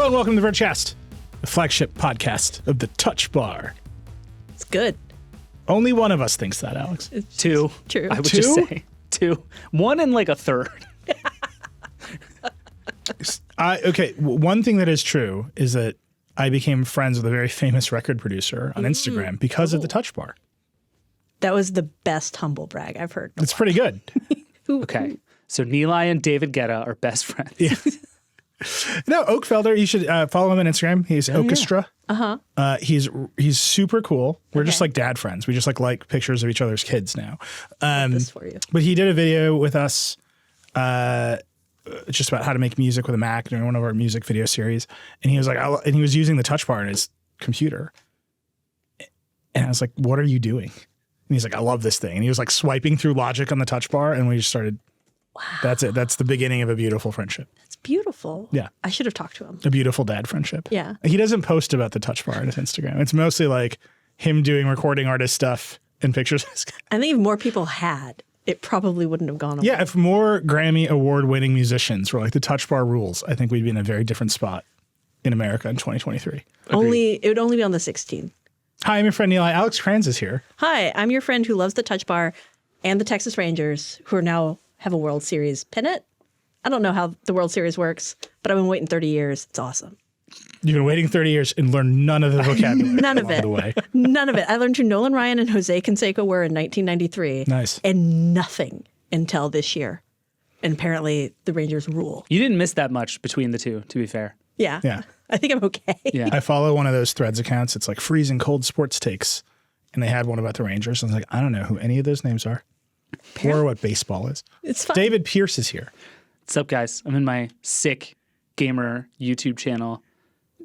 Hello and welcome to the Vergecast, the flagship podcast of the Touch Bar. It's good. Only one of us thinks that, Alex. It's Two. True. I would Two? just say two. One and like a third. Okay, one thing that is true is that I became friends with a very famous record producer on Instagram because of the Touch Bar. That was the best humble brag I've heard. It's pretty good. Okay. So Nilay and David Guetta are best friends. Yeah. No, Oakfelder, you should follow him on Instagram. He's Orchestra. He's super cool. We're just like dad friends. We just like pictures of each other's kids now. This for you. But he did a video with us just about how to make music with a Mac during one of our music video series. And he was like, and he was using the Touch Bar on his computer. And I was like, what are you doing? And he's like, I love this thing. And he was like swiping through Logic on the Touch Bar. And we just started. Wow. That's it. That's the beginning of a beautiful friendship. It's beautiful. Yeah. I should have talked to him. A beautiful dad friendship. Yeah. He doesn't post about the Touch Bar on his Instagram. It's mostly like him doing recording artist stuff and pictures. I think if more people had, it probably wouldn't have gone away. Yeah, if more Grammy award-winning musicians were like the Touch Bar rules, I think we'd be in a very different spot in America in 2023. It would only be on the 16th. Hi, I'm your friend Nilay. Alex Cranz is here. Hi, I'm your friend who loves the Touch Bar and the Texas Rangers, who are now have a World Series pennant. I don't know how the World Series works, but I've been waiting 30 years. It's awesome. You've been waiting 30 years and learned none of the vocabulary. None of it. The way. None of it. I learned who Nolan Ryan and Jose Canseco were in 1993. Nice. And nothing until this year. And apparently the Rangers rule. You didn't miss that much between the two, to be fair. Yeah. Yeah. I think I'm okay. Yeah. I follow one of those Threads accounts. It's like freezing cold sports takes. And they had one about the Rangers. I was like, I don't know who any of those names are or what baseball is. It's fine. David Pierce is here. What's up, guys? I'm in my sick gamer YouTube channel,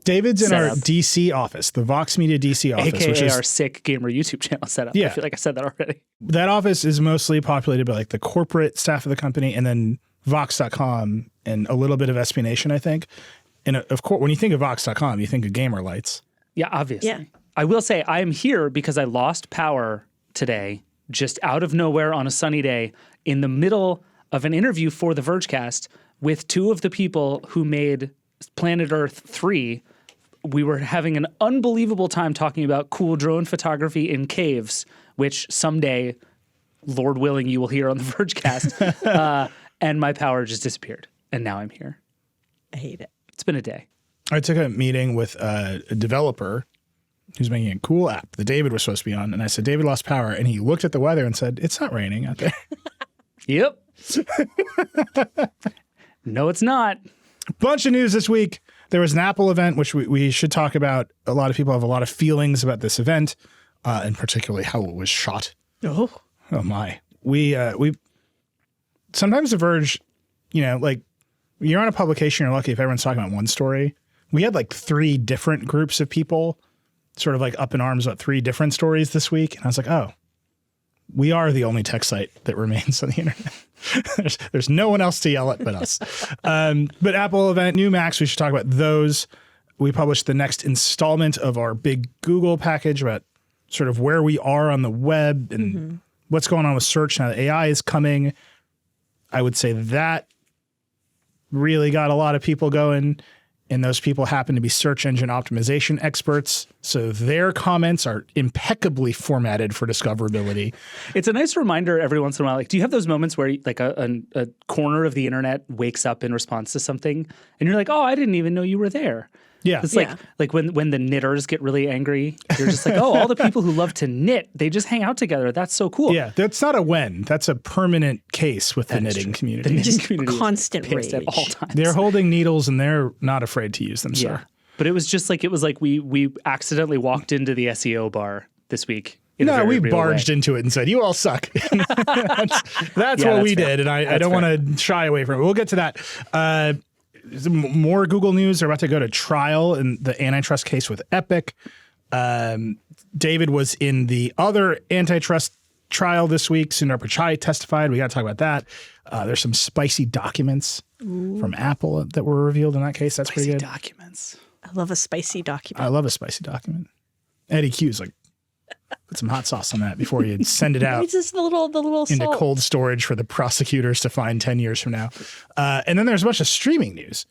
David's in our Setup. DC office, the Vox Media DC office, which aka is our sick gamer YouTube channel setup. Yeah. I feel like I said that already. that office is mostly populated by like the corporate staff of the company and then Vox.com and a little bit of SB Nation, I think. And of course, when you think of Vox.com, you think of gamer lights. Yeah, obviously. Yeah. I will say I am here because I lost power today, just out of nowhere on a sunny day, in the middle of an interview for the Vergecast with two of the people who made Planet Earth 3. We were having an unbelievable time talking about cool drone photography in caves, which someday, Lord willing, you will hear on the Vergecast. And my power just disappeared. And now I'm here. I hate it. It's been a day. I took a meeting with a developer who's making a cool app that David was supposed to be on. And I said, David lost power. And he looked at the weather and said, it's not raining out there. Yep. No, it's not. Bunch of news this week. There was an Apple event, which we should talk about. A lot of people have a lot of feelings about this event, and particularly how it was shot. Oh. Oh my. We sometimes The Verge, like you're on a publication, you're lucky if everyone's talking about one story. We had like 3 different groups of people sort of like up in arms about 3 different stories this week. And I was like, oh, we are the only tech site that remains on the internet. there's no one else to yell at but us. But Apple event, new Macs, we should talk about those. We published the next installment of our big Google package about sort of where we are on the web and what's going on with search now that AI is coming. I would say that really got a lot of people going. And those people happen to be search engine optimization experts. So their comments are impeccably formatted for discoverability. It's a nice reminder every once in a while. Like, do you have those moments where like a corner of the internet wakes up in response to something and you're like, oh, I didn't even know you were there. Yeah. It's like when the knitters get really angry, you're just like, oh, all the people who love to knit, they just hang out together. That's so cool. Yeah. That's not a when. That's a permanent case with the knitting community. The knitting Just community is constant pissed rage. at all times. They're holding needles and they're not afraid to use them, Yeah. sir. But it was like we accidentally walked into the SEO bar this week. No, we barged into it and said, you all suck. that's what we did. And I don't want to shy away from it. We'll get to that. More Google news. They're about to go to trial in the antitrust case with Epic. David was in the other antitrust trial this week. Sundar Pichai testified. We got to talk about that. There's some spicy documents from Apple that were revealed in that case. That's pretty good. Documents. I love a spicy document. I love a spicy document. Eddie Q's like, put some hot sauce on that before you send it out It's just the little into salt. cold storage for the prosecutors to find 10 years from now. And then there's a bunch of streaming news.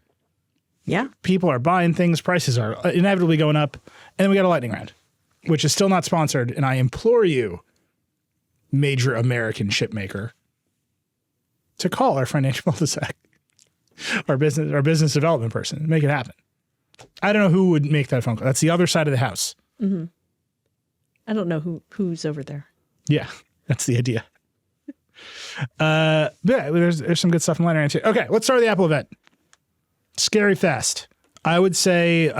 Yeah. People are buying things. Prices are inevitably going up. And then we got a lightning round, which is still not sponsored. And I implore you, major American ship maker, to call our financial cul-de-sac, our business development person, make it happen. I don't know who would make that phone call. That's the other side of the house. Mm-hmm. I don't know who's over there. Yeah, that's the idea. Yeah, there's some good stuff in line around too. Okay, let's start with the Apple event. Scary fast. I would say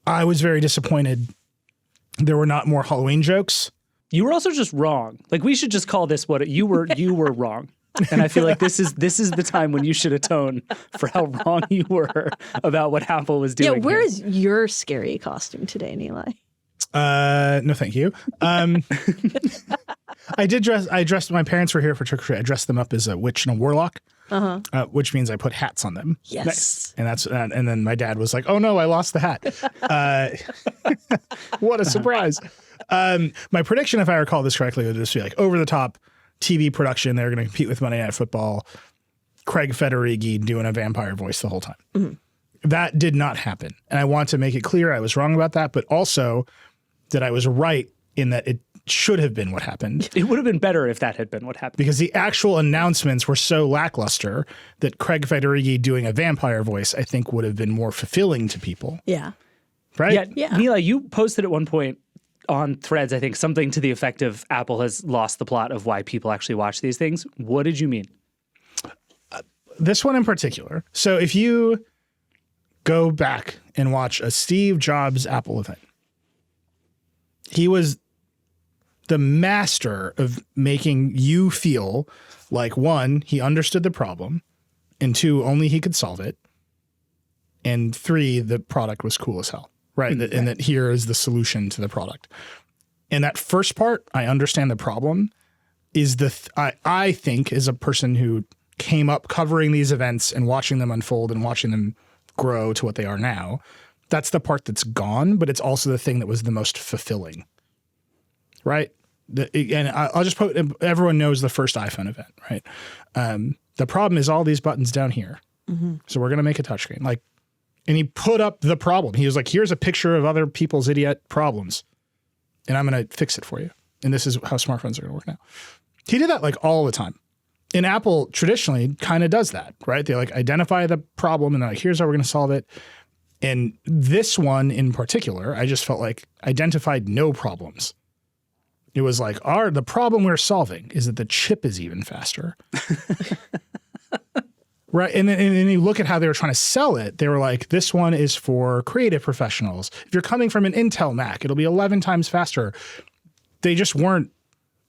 I was very disappointed. There were not more Halloween jokes. You were also just wrong. Like, we should just call this what you were wrong. And I feel like this is the time when you should atone for how wrong you were about what Apple was doing. Yeah, where is your scary costume today, Nilay? No, thank you. I dressed, my parents were here for trick-or-treat. I dressed them up as a witch and a warlock, which means I put hats on them. Yes. And then my dad was like, oh no, I lost the hat. What a surprise. My prediction, if I recall this correctly, would just be like over the top TV production. They're going to compete with Monday Night Football. Craig Federighi doing a vampire voice the whole time. Mm-hmm. That did not happen. And I want to make it clear I was wrong about that, but also that I was right in that it should have been what happened. It would have been better if that had been what happened. Because the actual announcements were so lackluster that Craig Federighi doing a vampire voice, I think, would have been more fulfilling to people. Yeah. Right? Yeah. Nilay, you posted at one point on Threads, I think, something to the effect of Apple has lost the plot of why people actually watch these things. What did you mean? This one in particular. So if you go back and watch a Steve Jobs Apple event, he was the master of making you feel like, one, he understood the problem, and two, only he could solve it, and three, the product was cool as hell, right? Mm-hmm. And that here is the solution to the product. And that first part, I understand the problem, is I think, as a person who came up covering these events and watching them unfold and watching them grow to what they are now, that's the part that's gone, but it's also the thing that was the most fulfilling, right? And I'll just put, everyone knows the first iPhone event, right? The problem is all these buttons down here. Mm-hmm. So we're going to make a touchscreen. Like, and he put up the problem. He was like, here's a picture of other people's idiot problems, and I'm going to fix it for you. And this is how smartphones are going to work now. He did that like all the time. And Apple traditionally kind of does that, right? They like identify the problem and they're like, here's how we're going to solve it. And this one in particular, I just felt like identified no problems. It was like, the problem we're solving is that the chip is even faster. Right. And then you look at how they were trying to sell it. They were like, this one is for creative professionals. If you're coming from an Intel Mac, it'll be 11 times faster. They just weren't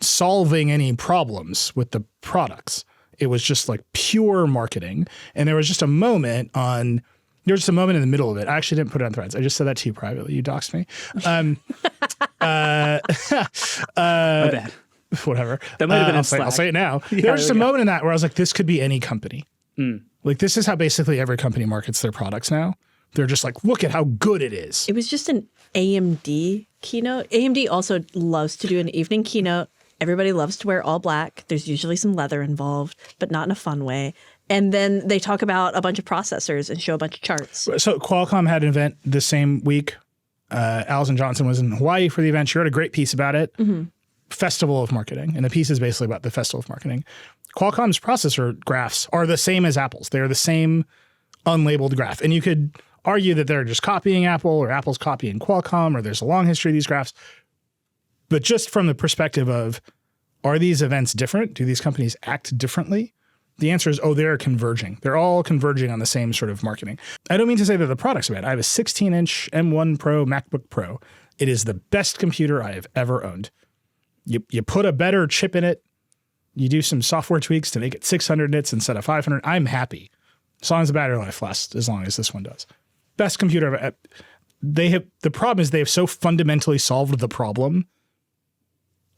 solving any problems with the products. It was just like pure marketing. And there was just a moment in the middle of it. I actually didn't put it on Threads. I just said that to you privately. You doxed me. My bad. Whatever. That might have been I'll say it now. There was just a moment in that where I was like, this could be any company. Like, this is how basically every company markets their products now. They're just like, look at how good it is. It was just an AMD keynote. AMD also loves to do an evening keynote. Everybody loves to wear all black. There's usually some leather involved, but not in a fun way. And then they talk about a bunch of processors and show a bunch of charts. So Qualcomm had an event the same week. Alison Johnson was in Hawaii for the event. She wrote a great piece about it. Mm-hmm. Festival of Marketing. And the piece is basically about the Festival of Marketing. Qualcomm's processor graphs are the same as Apple's. They are the same unlabeled graph. And you could argue that they're just copying Apple or Apple's copying Qualcomm or there's a long history of these graphs. But just from the perspective of, are these events different? Do these companies act differently? The answer is, they're converging. They're all converging on the same sort of marketing. I don't mean to say that the products are bad. I have a 16-inch M1 Pro MacBook Pro. It is the best computer I have ever owned. You put a better chip in it. You do some software tweaks to make it 600 nits instead of 500. I'm happy. As long as the battery life lasts, as long as this one does. Best computer ever. The problem is they have so fundamentally solved the problem.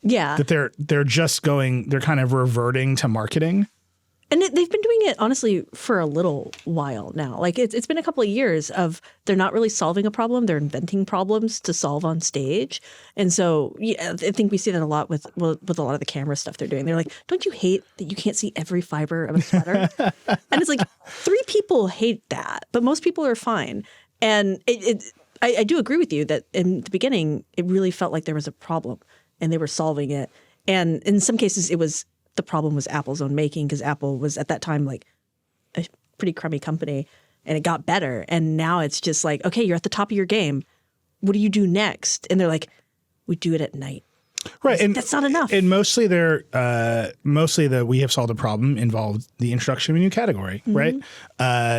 Yeah. That they're kind of reverting to marketing. And they've been doing it honestly for a little while now. Like it's been a couple of years of they're not really solving a problem; they're inventing problems to solve on stage. And so yeah, I think we see that a lot with a lot of the camera stuff they're doing. They're like, "Don't you hate that you can't see every fiber of a sweater?" And it's like 3 people hate that, but most people are fine. And I do agree with you that in the beginning it really felt like there was a problem and they were solving it. And in some cases, the problem was Apple's own making, because Apple was at that time like a pretty crummy company, and it got better. And now it's just like, okay, you're at the top of your game. What do you do next? And they're like, we do it at night. Right, and that's not enough. And mostly the we have solved a problem involved the introduction of a new category, right?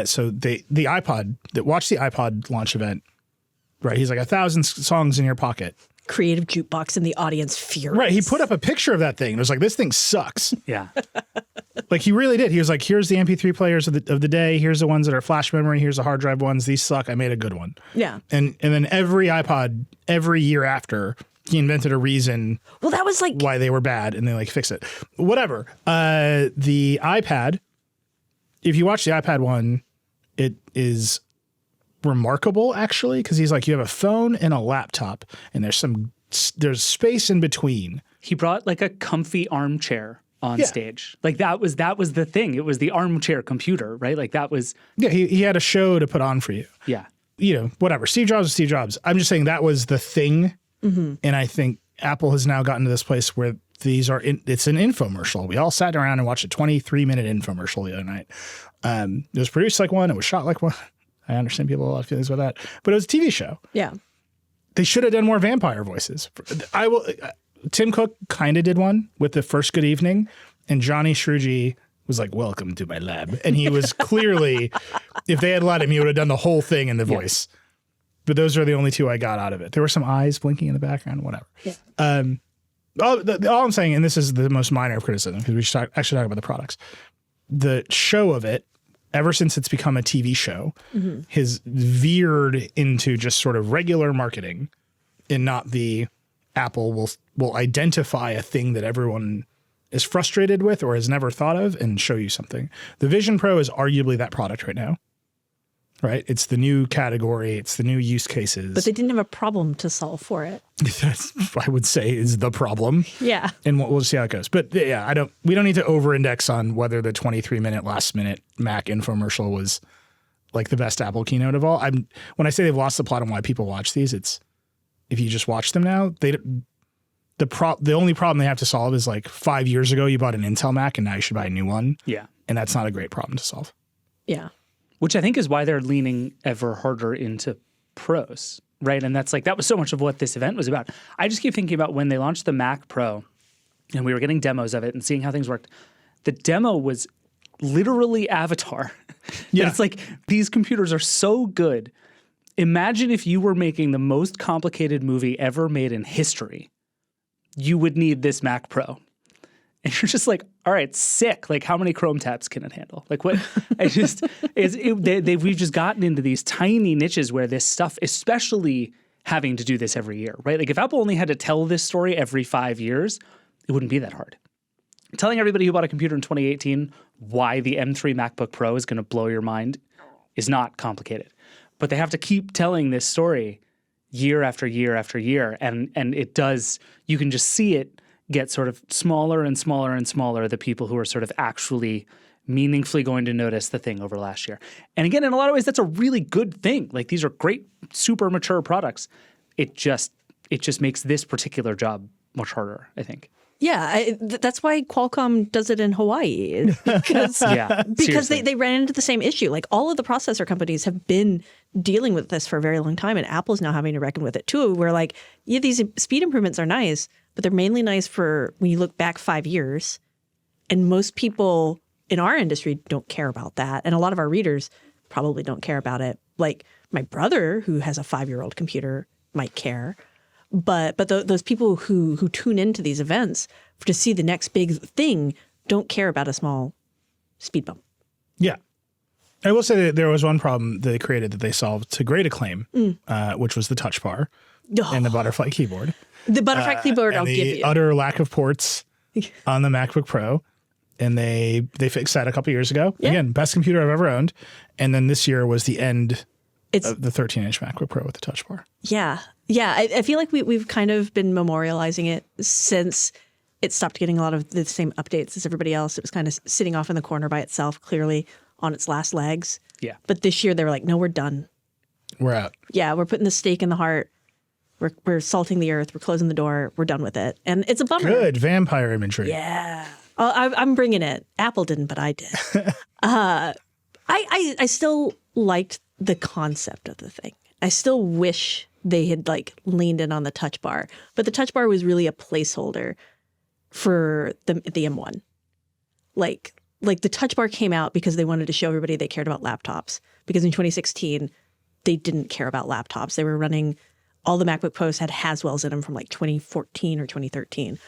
So the iPod, watch the iPod launch event, right? He's like 1,000 songs in your pocket. Creative jukebox in the audience furious. Right. He put up a picture of that thing. It was like, this thing sucks. Yeah. Like he really did. He was like, here's the MP3 players of the day. Here's the ones that are flash memory. Here's the hard drive ones. These suck. I made a good one. Yeah. And then every iPod, every year after, he invented a reason. Well, that was like why they were bad, and they like fix it. Whatever. The iPad, if you watch the iPad one, it is remarkable actually, because he's like, you have a phone and a laptop, and there's space in between. He brought like a comfy armchair on stage. Like that was the thing. It was the armchair computer, right? Like that was. Yeah, he had a show to put on for you. Yeah. You know, whatever. Steve Jobs is Steve Jobs. I'm just saying that was the thing. And I think Apple has now gotten to this place where it's an infomercial. We all sat around and watched a 23-minute infomercial the other night. It was produced like one. It was shot like one. I understand people have a lot of feelings about that, but it was a TV show. Yeah. They should have done more vampire voices. Tim Cook kind of did one with the first Good Evening, and Johnny Shruji was like, welcome to my lab. And he was clearly, if they had let him, he would have done the whole thing in the voice. But those are the only 2 I got out of it. There were some eyes blinking in the background, whatever. Yeah. All I'm saying, and this is the most minor of criticism, because we should actually talk about the products. The show of it, ever since it's become a TV show, has veered into just sort of regular marketing, and not the Apple will identify a thing that everyone is frustrated with or has never thought of and show you something. The Vision Pro is arguably that product right now. Right? It's the new category. It's the new use cases. But they didn't have a problem to solve for it. That's, I would say, is the problem. Yeah. And we'll see how it goes. But yeah, we don't need to over-index on whether the 23-minute last-minute Mac infomercial was like the best Apple keynote of all. When I say they've lost the plot on why people watch these, it's if you just watch them now, the only problem they have to solve is like 5 years ago you bought an Intel Mac and now you should buy a new one. Yeah. And that's not a great problem to solve. Yeah. Which I think is why they're leaning ever harder into pros, right? And that was so much of what this event was about. I just keep thinking about when they launched the Mac Pro and we were getting demos of it and seeing how things worked. The demo was literally Avatar. Yeah. It's like, these computers are so good. Imagine if you were making the most complicated movie ever made in history. You would need this Mac Pro. And you're just like, all right, sick. Like, how many Chrome tabs can it handle? Like, what? We've just gotten into these tiny niches where this stuff, especially having to do this every year, right? Like, if Apple only had to tell this story every 5 years, it wouldn't be that hard. Telling everybody who bought a computer in 2018 why the M3 MacBook Pro is going to blow your mind is not complicated. But they have to keep telling this story year after year after year. And it does, you can just see it get sort of smaller and smaller and smaller, the people who are sort of actually meaningfully going to notice the thing over last year. And again, in a lot of ways, that's a really good thing. Like, these are great, super mature products. It just makes this particular job much harder, I think. Yeah, that's why Qualcomm does it in Hawaii, because they ran into the same issue. Like, all of the processor companies have been dealing with this for a very long time, and Apple's now having to reckon with it too. Where like, yeah, these speed improvements are nice, but they're mainly nice for when you look back 5 years, and most people in our industry don't care about that, and a lot of our readers probably don't care about it. Like, my brother, who has a 5-year-old computer, might care. But those people who tune into these events to see the next big thing don't care about a small speed bump. Yeah. I will say that there was one problem they created that they solved to great acclaim, which was the touch bar and the butterfly keyboard. The butterfly keyboard, I'll give you. The utter lack of ports on the MacBook Pro. and they fixed that a couple years ago. Yeah. Again, best computer I've ever owned. And then this year was the end It's of the 13-inch MacBook Pro with the Touch Bar. yeah. I feel like we've kind of been memorializing it since it stopped getting a lot of the same updates as everybody else. It was kind of sitting off in the corner by itself, clearly on its last legs. Yeah. But this year they were like, no, we're done. We're out. Yeah, we're putting the stake in the heart. We're salting the earth. We're closing the door. We're done with it. And it's a bummer. Good vampire imagery. Yeah. I'm bringing it. Apple didn't, but I did. I still liked the concept of the thing. I still wish they had like leaned in on the Touch Bar, but the Touch Bar was really a placeholder for the M1. Like the Touch Bar came out because they wanted to show everybody they cared about laptops. Because in 2016, they didn't care about laptops. They were running, all the MacBook Pros had Haswells in them from like 2014 or 2013.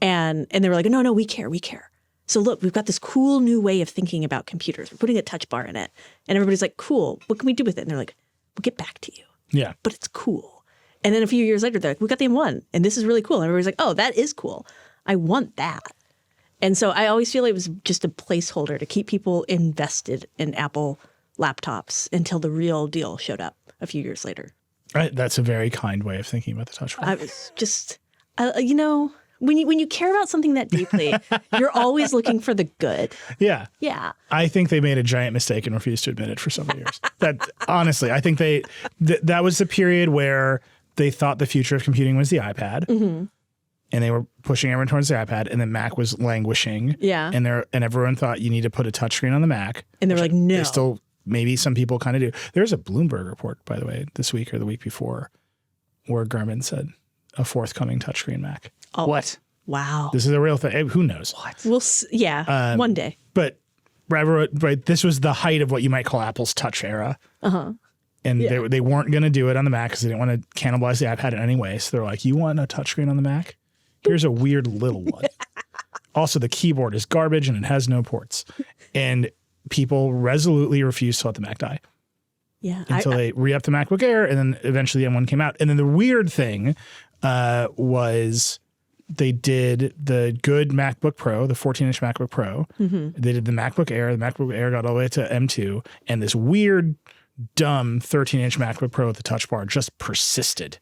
And they were like, no, we care. So look, we've got this cool new way of thinking about computers. We're putting a Touch Bar in it. And everybody's like, cool, what can we do with it? And they're like, we'll get back to you. Yeah. But it's cool. And then a few years later, they're like, we got the M1 and this is really cool. And everybody's like, oh, that is cool. I want that. And so I always feel it was just a placeholder to keep people invested in Apple laptops until the real deal showed up a few years later. Right. That's a very kind way of thinking about the Touch Bar. I was just, when you care about something that deeply, you're always looking for the good. Yeah. Yeah. I think they made a giant mistake and refused to admit it for so many years. That honestly, I think that was the period where they thought the future of computing was the iPad. Mm-hmm. And they were pushing everyone towards the iPad, and then Mac was languishing. Yeah. And everyone thought you need to put a touchscreen on the Mac. And they were like, no. They still, maybe some people kind of do. There's a Bloomberg report, by the way, this week or the week before, where Garmin said a forthcoming touchscreen Mac. Oh, What? wow. This is a real thing. Who knows? What? Yeah, one day. But right, this was the height of what you might call Apple's touch era. Uh-huh. And they weren't going to do it on the Mac because they didn't want to cannibalize the iPad in any way. So they're like, you want a touchscreen on the Mac? Here's a weird little one. Also, the keyboard is garbage and it has no ports. And people resolutely refused to let the Mac die. Yeah. Until they re-upped the MacBook Air, and then eventually the M1 came out. And then the weird thing was they did the good MacBook Pro, the 14-inch MacBook Pro. Mm-hmm. They did the MacBook Air. The MacBook Air got all the way to M2. And this weird, dumb 13-inch MacBook Pro with the Touch Bar just persisted.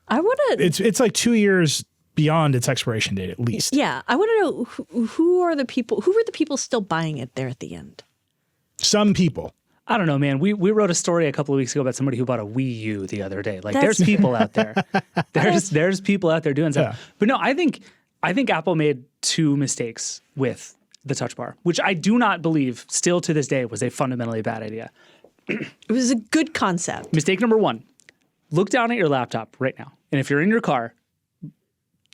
I want to... It's like 2 years beyond its expiration date, at least. Yeah. I want to know who were the people still buying it there at the end? Some people. I don't know, man. We wrote a story a couple of weeks ago about somebody who bought a Wii U the other day. Like, there's people out there. There's people out there doing stuff. Yeah. But no, I think Apple made two mistakes with the Touch Bar, which I do not believe still to this day was a fundamentally bad idea. It was a good concept. Mistake number one, look down at your laptop right now. And if you're in your car,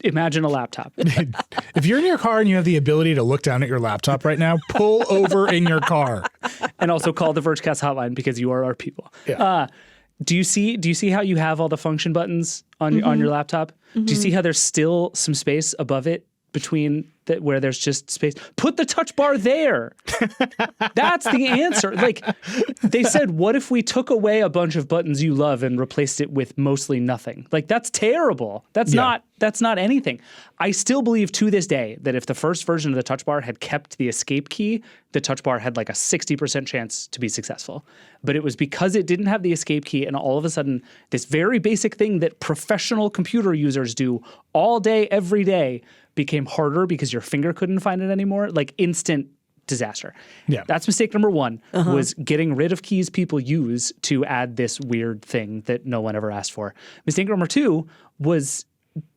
imagine a laptop. If you're in your car and you have the ability to look down at your laptop right now, pull over in your car. And also call the Vergecast hotline because you are our people. Yeah. Do you see how you have all the function buttons on your laptop? Mm-hmm. Do you see how there's still some space above it between where there's just space? Put the Touch Bar there. That's the answer. Like, they said, what if we took away a bunch of buttons you love and replaced it with mostly nothing? Like, that's terrible. That's not anything. I still believe to this day that if the first version of the Touch Bar had kept the escape key, the Touch Bar had like a 60% chance to be successful. But it was because it didn't have the escape key, and all of a sudden, this very basic thing that professional computer users do all day, every day, became harder because your finger couldn't find it anymore. Like, instant disaster. Yeah. That's mistake number one, was getting rid of keys people use to add this weird thing that no one ever asked for. Mistake number two was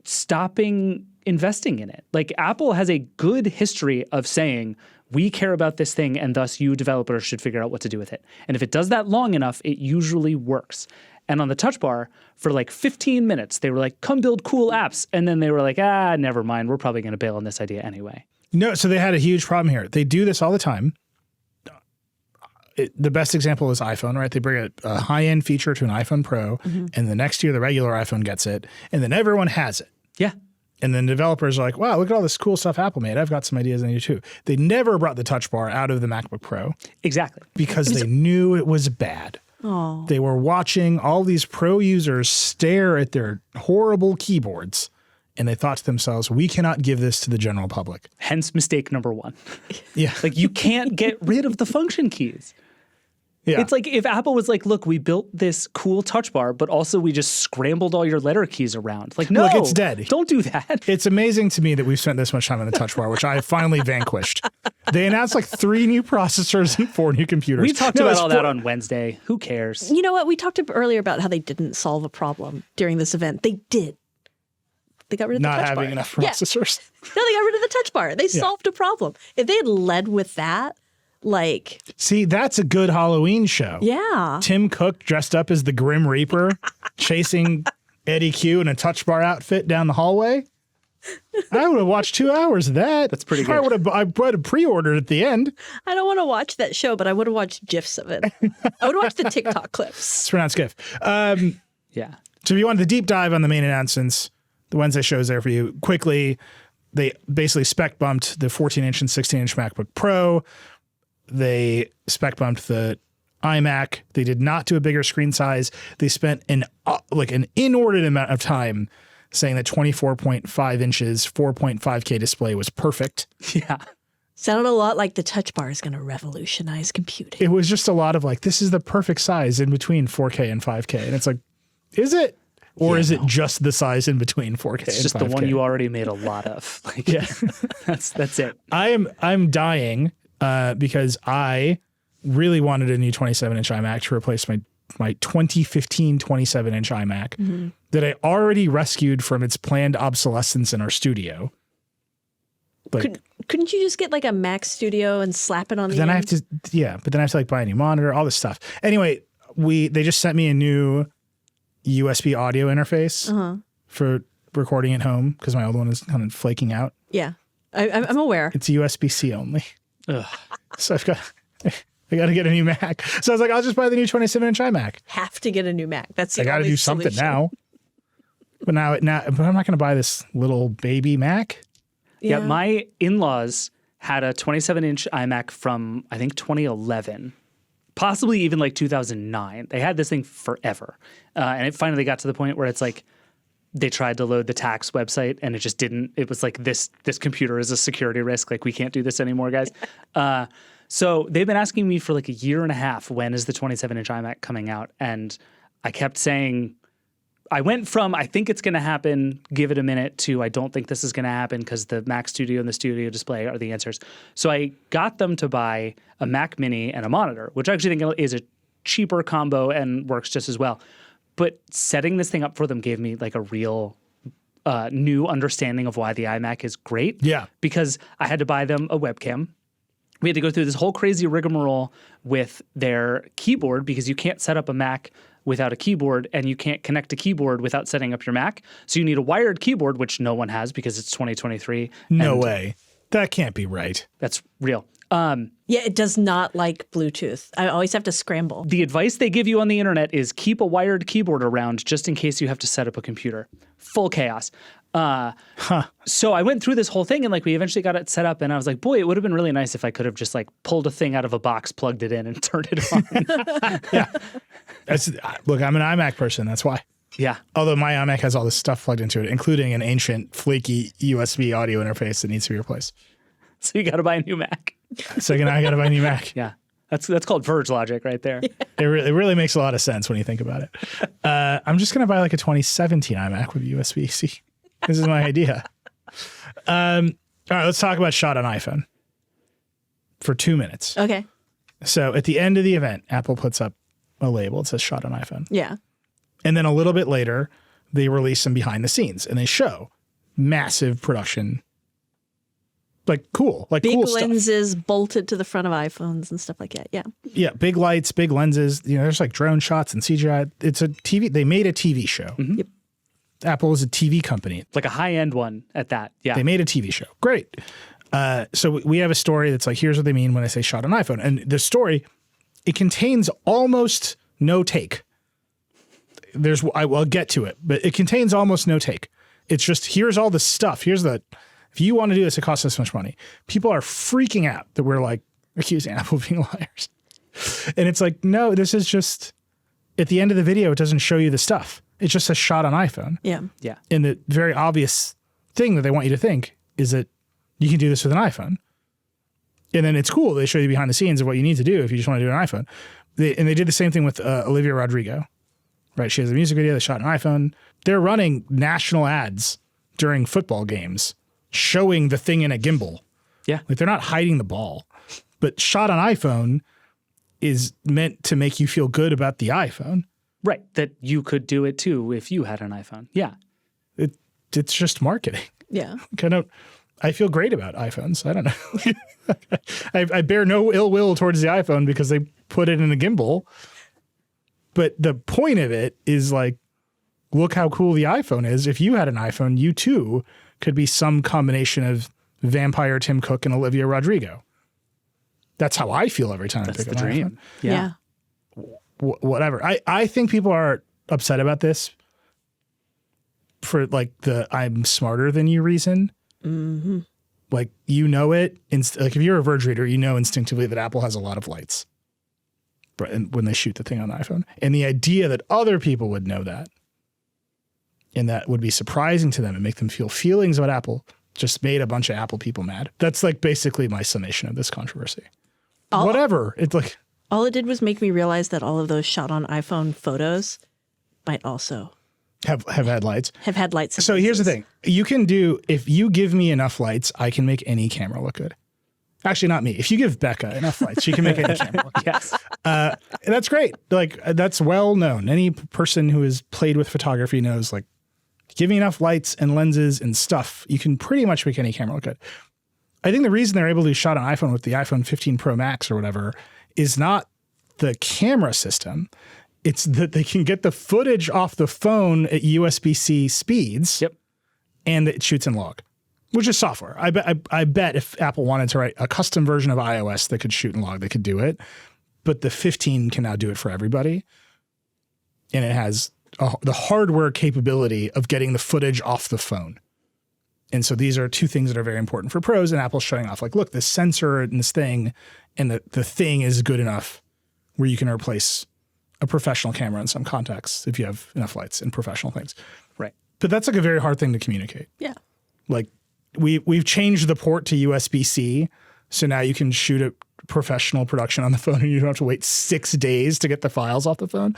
stopping investing in it. Like, Apple has a good history of saying, we care about this thing, and thus you developers should figure out what to do with it. And if it does that long enough, it usually works. And on the Touch Bar, for like 15 minutes, they were like, come build cool apps. And then they were like, never mind. We're probably going to bail on this idea anyway. No, so they had a huge problem here. They do this all the time. The best example is iPhone, right? They bring a high-end feature to an iPhone Pro, and the next year the regular iPhone gets it, and then everyone has it. Yeah. And then developers are like, wow, look at all this cool stuff Apple made. I've got some ideas I need too. They never brought the Touch Bar out of the MacBook Pro. Exactly. Because they knew it was bad. Oh. They were watching all these pro users stare at their horrible keyboards and they thought to themselves, we cannot give this to the general public. Hence mistake number one. Yeah. Like you can't get rid of the function keys. Yeah. It's like if Apple was like, look, we built this cool touch bar, but also we just scrambled all your letter keys around. Like, no, Look, it's dead. Don't do that. It's amazing to me that we've spent this much time on the touch bar, which I finally vanquished. They announced like 3 new processors and 4 new computers. We talked about all that on Wednesday. Who cares? You know what? We talked earlier about how they didn't solve a problem during this event. They did. They got rid of the touch bar. Not having enough processors. Yeah. No, they got rid of the touch bar. They solved a problem. If they had led with that, like... See, that's a good Halloween show. Yeah. Tim Cook dressed up as the Grim Reaper, chasing Eddie Q in a touch bar outfit down the hallway. I would have watched 2 hours of that. That's pretty good. I would have pre-ordered at the end. I don't want to watch that show, but I would have watched GIFs of it. I would watch the TikTok clips. It's pronounced GIF. Yeah. So if you want the deep dive on the main announcements, the Wednesday show is there for you. Quickly, they basically spec bumped the 14-inch and 16-inch MacBook Pro. They spec bumped the iMac. They did not do a bigger screen size. They spent an inordinate amount of time saying that 24.5 inches, 4.5K display was perfect. Yeah. Sounded a lot like the touch bar is going to revolutionize computing. It was just a lot of like, this is the perfect size in between 4K and 5K. And it's like, is it? Or is it just the size in between 4K and 5K? It's just the one you already made a lot of. Like, yeah. That's it. I'm dying because I really wanted a new 27-inch iMac to replace my 2015 27-inch iMac that I already rescued from its planned obsolescence in our studio. But Couldn't you just get like a Mac Studio and slap it on the then end? I have to like buy a new monitor, all this stuff. Anyway, they just sent me a new USB audio interface for recording at home because my old one is kind of flaking out. Yeah, I'm aware. It's USB-C only. Ugh. So I got to get a new Mac. So I was like, I'll just buy the new 27-inch iMac. Have to get a new Mac. That's the I got to only do something solution. now. But I'm not going to buy this little baby Mac. Yeah, my in-laws had a 27-inch iMac from, I think, 2011, possibly even like 2009. They had this thing forever. And it finally got to the point where it's like they tried to load the tax website and it just didn't. It was like, this computer is a security risk. Like, we can't do this anymore, guys. So they've been asking me for like a year and a half, when is the 27-inch iMac coming out? And I kept saying, I went from, I think it's going to happen, give it a minute, to I don't think this is going to happen because the Mac Studio and the Studio Display are the answers. So I got them to buy a Mac Mini and a monitor, which I actually think is a cheaper combo and works just as well. But setting this thing up for them gave me like a real new understanding of why the iMac is great. Yeah. Because I had to buy them a webcam. We had to go through this whole crazy rigmarole with their keyboard because you can't set up a Mac without a keyboard, and you can't connect a keyboard without setting up your Mac. So you need a wired keyboard, which no one has because it's 2023. No way. That can't be right. That's real. Yeah, it does not like Bluetooth. I always have to scramble. The advice they give you on the internet is keep a wired keyboard around just in case you have to set up a computer. Full chaos. So I went through this whole thing and like we eventually got it set up and I was like, boy, it would have been really nice if I could have just like pulled a thing out of a box, plugged it in and turned it on. Yeah. Look, I'm an iMac person. That's why. Yeah. Although my iMac has all this stuff plugged into it, including an ancient flaky USB audio interface that needs to be replaced. So you got to buy a new Mac. So I got to buy a new Mac. Yeah. That's called Verge logic right there. It really makes a lot of sense when you think about it. I'm just going to buy like a 2017 iMac with USB-C. This is my idea. All right, let's talk about Shot on iPhone for 2 minutes. Okay. So at the end of the event, Apple puts up a label. It says Shot on iPhone. Yeah. And then a little bit later, they release some behind the scenes and they show massive production. Like cool Big stuff. lenses bolted to the front of iPhones and stuff like that. Yeah. Yeah, big lights, big lenses. You know, there's like drone shots and CGI. It's a TV. They made a TV show. Mm-hmm. Yep. Apple is a TV company. Like a high-end one at that. Yeah. They made a TV show. Great. So we have a story that's like, here's what they mean when I say shot on iPhone. And the story, it contains almost no take. I'll get to it, but it contains almost no take. It's just, here's all the stuff. If you want to do this, it costs this much money. People are freaking out that we're like accusing Apple of being liars. And it's like, no, this is just, at the end of the video, it doesn't show you the stuff. It's just a shot on iPhone. Yeah. Yeah. In the very obvious thing that they want you to think is that you can do this with an iPhone. And then it's cool. They show you behind the scenes of what you need to do if you just want to do an iPhone. And they did the same thing with Olivia Rodrigo, right? She has a music video they shot an iPhone. They're running national ads during football games showing the thing in a gimbal. Yeah. Like they're not hiding the ball. But shot on iPhone is meant to make you feel good about the iPhone. Right. That you could do it too if you had an iPhone. Yeah. It's just marketing. Yeah. I feel great about iPhones. I don't know. I bear no ill will towards the iPhone because they put it in a gimbal. But the point of it is like, look how cool the iPhone is. If you had an iPhone, you too could be some combination of vampire Tim Cook and Olivia Rodrigo. That's how I feel every time I pick the an dream. iPhone. Yeah. Whatever. I think people are upset about this for like the I'm smarter than you reason. Mm-hmm. Like, you know it. Like, if you're a Verge reader, you know instinctively that Apple has a lot of lights when they shoot the thing on the iPhone. And the idea that other people would know that and that would be surprising to them and make them feel feelings about Apple just made a bunch of Apple people mad. That's like basically my summation of this controversy. Whatever. It's like, all it did was make me realize that all of those shot on iPhone photos might also have had lights. have had lights. So here's the thing. You can do, if you give me enough lights, I can make any camera look good. Actually, not me. If you give Becca enough lights, she can make any camera look good. Yes. And that's great. Like, that's well known. Any person who has played with photography knows, like, give me enough lights and lenses and stuff, you can pretty much make any camera look good. I think the reason they're able to shot on iPhone with the iPhone 15 Pro Max or whatever is not the camera system. It's that they can get the footage off the phone at USB-C speeds. Yep. And it shoots in log, which is software. I bet if Apple wanted to write a custom version of iOS that could shoot in log, they could do it. But the 15 can now do it for everybody. And it has the hardware capability of getting the footage off the phone. And so these are two things that are very important for pros, and Apple's showing off, like, look, this sensor and this thing, and the thing is good enough where you can replace a professional camera in some contexts if you have enough lights and professional things. Right. But that's like a very hard thing to communicate. Yeah. Like, we've changed the port to USB-C, so now you can shoot a professional production on the phone and you don't have to wait 6 days to get the files off the phone.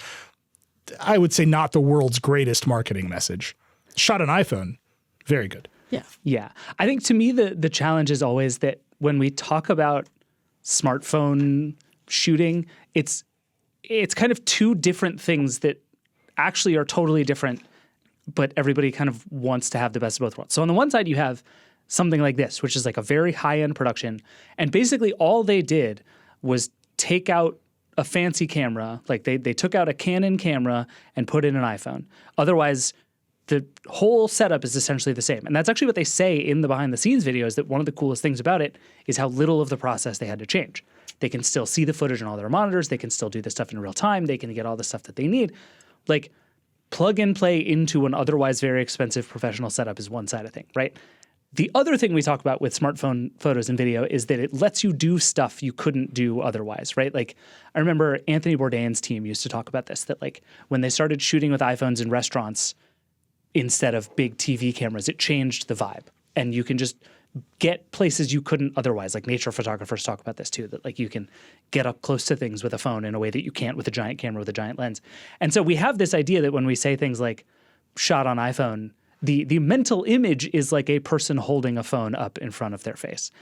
I would say not the world's greatest marketing message. Shot on iPhone, very good. Yeah. Yeah. I think to me, the challenge is always that when we talk about smartphone shooting, it's kind of two different things that actually are totally different, but everybody kind of wants to have the best of both worlds. So on the one side, you have something like this, which is like a very high-end production. And basically all they did was take out a fancy camera. Like they took out a Canon camera and put in an iPhone. Otherwise, the whole setup is essentially the same. And that's actually what they say in the behind-the-scenes videos, that one of the coolest things about it is how little of the process they had to change. They can still see the footage on all their monitors. They can still do this stuff in real time. They can get all the stuff that they need. Like, plug and play into an otherwise very expensive professional setup is one side of thing, right? The other thing we talk about with smartphone photos and video is that it lets you do stuff you couldn't do otherwise, right? Like, I remember Anthony Bourdain's team used to talk about this, that like when they started shooting with iPhones in restaurants instead of big TV cameras, it changed the vibe. And you can just get places you couldn't otherwise. Like nature photographers talk about this too, that like you can get up close to things with a phone in a way that you can't with a giant camera with a giant lens. And so we have this idea that when we say things like shot on iPhone, the mental image is like a person holding a phone up in front of their face.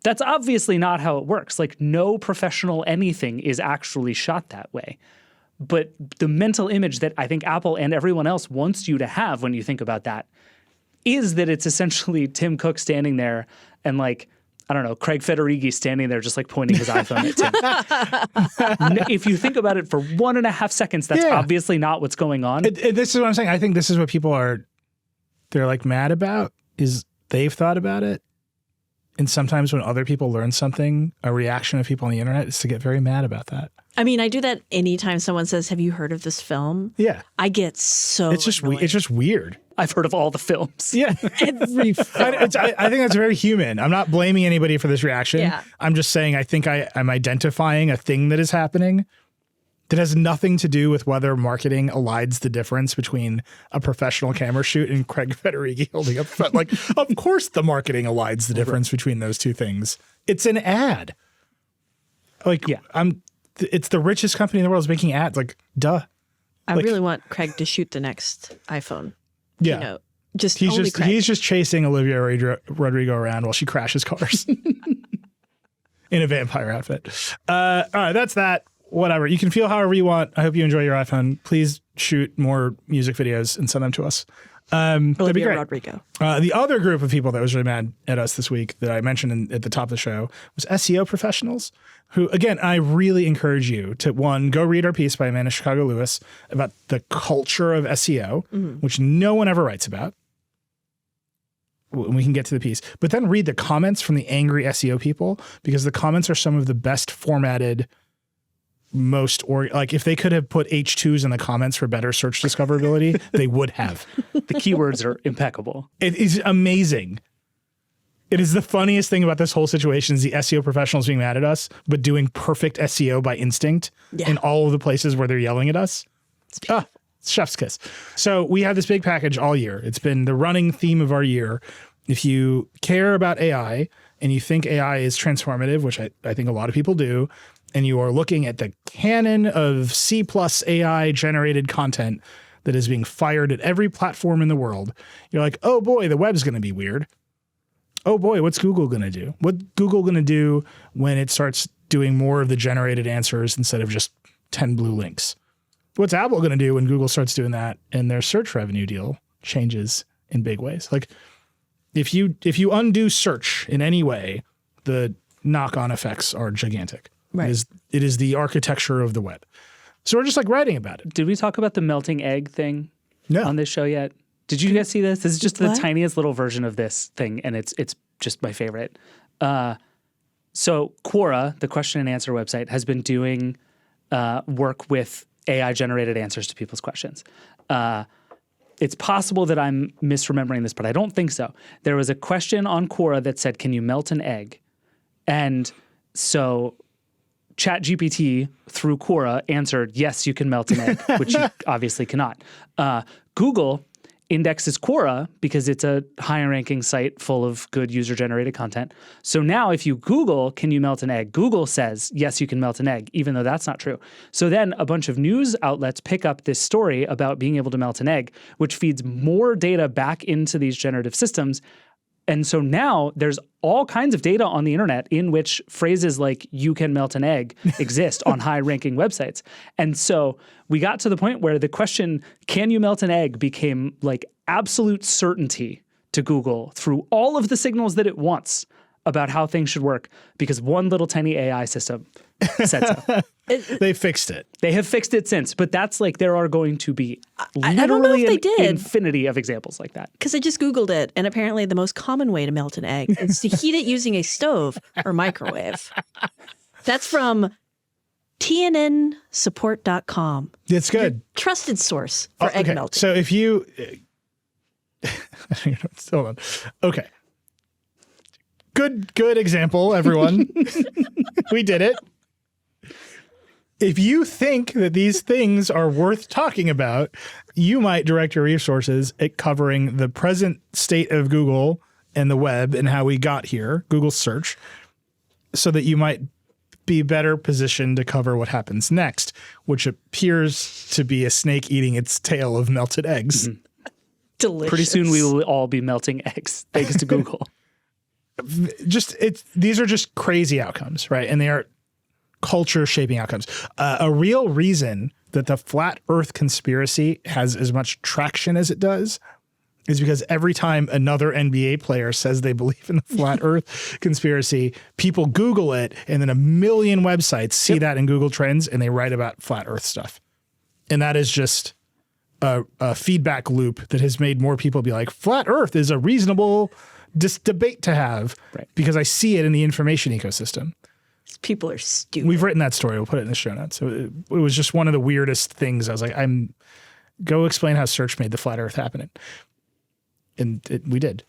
That's obviously not how it works. Like no professional anything is actually shot that way. But the mental image that I think Apple and everyone else wants you to have when you think about that is that it's essentially Tim Cook standing there and like, I don't know, Craig Federighi standing there just like pointing his iPhone at Tim. If you think about it for 1.5 seconds, that's obviously not what's going on. This is what I'm saying. I think this is what people they're like mad about, is they've thought about it. And sometimes when other people learn something, a reaction of people on the internet is to get very mad about that. I mean, I do that anytime someone says, "Have you heard of this film?" Yeah. I get so It's just weird. I've heard of all the films. Yeah. I think that's very human. I'm not blaming anybody for this reaction. Yeah. I'm just saying I think I'm identifying a thing that is happening that has nothing to do with whether marketing elides the difference between a professional camera shoot and Craig Federighi holding up front. Like, of course the marketing elides the difference between those two things. It's an ad. Like, it's the richest company in the world is making ads. Like, duh. I really want Craig to shoot the next iPhone. Yeah. Keynote. He's just chasing Olivia Rodrigo around while she crashes cars in a vampire outfit. All right, that's that. Whatever. You can feel however you want. I hope you enjoy your iPhone. Please shoot more music videos and send them to us. That'd be great. Rodrigo. The other group of people that was really mad at us this week that I mentioned at the top of the show was SEO professionals who, again, I really encourage you to, one, go read our piece by Amanda Chicago Lewis about the culture of SEO, which no one ever writes about. We can get to the piece, but then read the comments from the angry SEO people, because the comments are some of the best formatted, like if they could have put H2s in the comments for better search discoverability, they would have. The keywords are impeccable. It is amazing. It is the funniest thing about this whole situation is the SEO professionals being mad at us, but doing perfect SEO by instinct in all of the places where they're yelling at us. It's chef's kiss. So we have this big package all year. It's been the running theme of our year. If you care about AI and you think AI is transformative, which I think a lot of people do, and you are looking at the canon of C+ AI generated content that is being fired at every platform in the world, you're like, oh boy, the web's going to be weird. Oh boy, what's Google going to do? What's Google going to do when it starts doing more of the generated answers instead of just 10 blue links? What's Apple going to do when Google starts doing that and their search revenue deal changes in big ways? Like, if you undo search in any way, the knock-on effects are gigantic. Right. It is the architecture of the web. So we're just like writing about it. Did we talk about the melting egg thing on this show yet? Did you guys see this? This is just the tiniest little version of this thing, and it's just my favorite. So Quora, the question and answer website, has been doing work with AI-generated answers to people's questions. It's possible that I'm misremembering this, but I don't think so. There was a question on Quora that said, can you melt an egg? And so ChatGPT through Quora answered, yes, you can melt an egg, which you obviously cannot. Google indexes Quora because it's a higher-ranking site full of good user-generated content. So now if you Google, can you melt an egg? Google says, yes, you can melt an egg, even though that's not true. So then a bunch of news outlets pick up this story about being able to melt an egg, which feeds more data back into these generative systems. And so now there's all kinds of data on the internet in which phrases like you can melt an egg exist on high-ranking websites. And so we got to the point where the question, can you melt an egg, became like absolute certainty to Google through all of the signals that it wants about how things should work, because one little tiny AI system said so. They fixed it. They have fixed it since, but that's like there are going to be I don't know if they did. Infinity of examples like that. Because I just Googled it, and apparently the most common way to melt an egg is to heat it using a stove or microwave. That's from tnnsupport.com. It's good. Your trusted source for egg melting. So if you... hold on. Okay. Good example, everyone. We did it. If you think that these things are worth talking about, you might direct your resources at covering the present state of Google and the web and how we got here, Google search, so that you might be better positioned to cover what happens next, which appears to be a snake eating its tail of melted eggs. Mm-hmm. Delicious. Pretty soon we will all be melting eggs, thanks to Google. These are just crazy outcomes, right? And they are culture shaping outcomes. A real reason that the flat earth conspiracy has as much traction as it does is because every time another NBA player says they believe in the flat earth conspiracy, people Google it, and then a million websites see that in Google Trends and they write about flat earth stuff. And that is just a feedback loop that has made more people be like, flat earth is a reasonable debate to have, right, because I see it in the information ecosystem. People are stupid. We've written that story. We'll put it in the show notes. So it was just one of the weirdest things. I was like, go explain how search made the flat earth happen. And we did.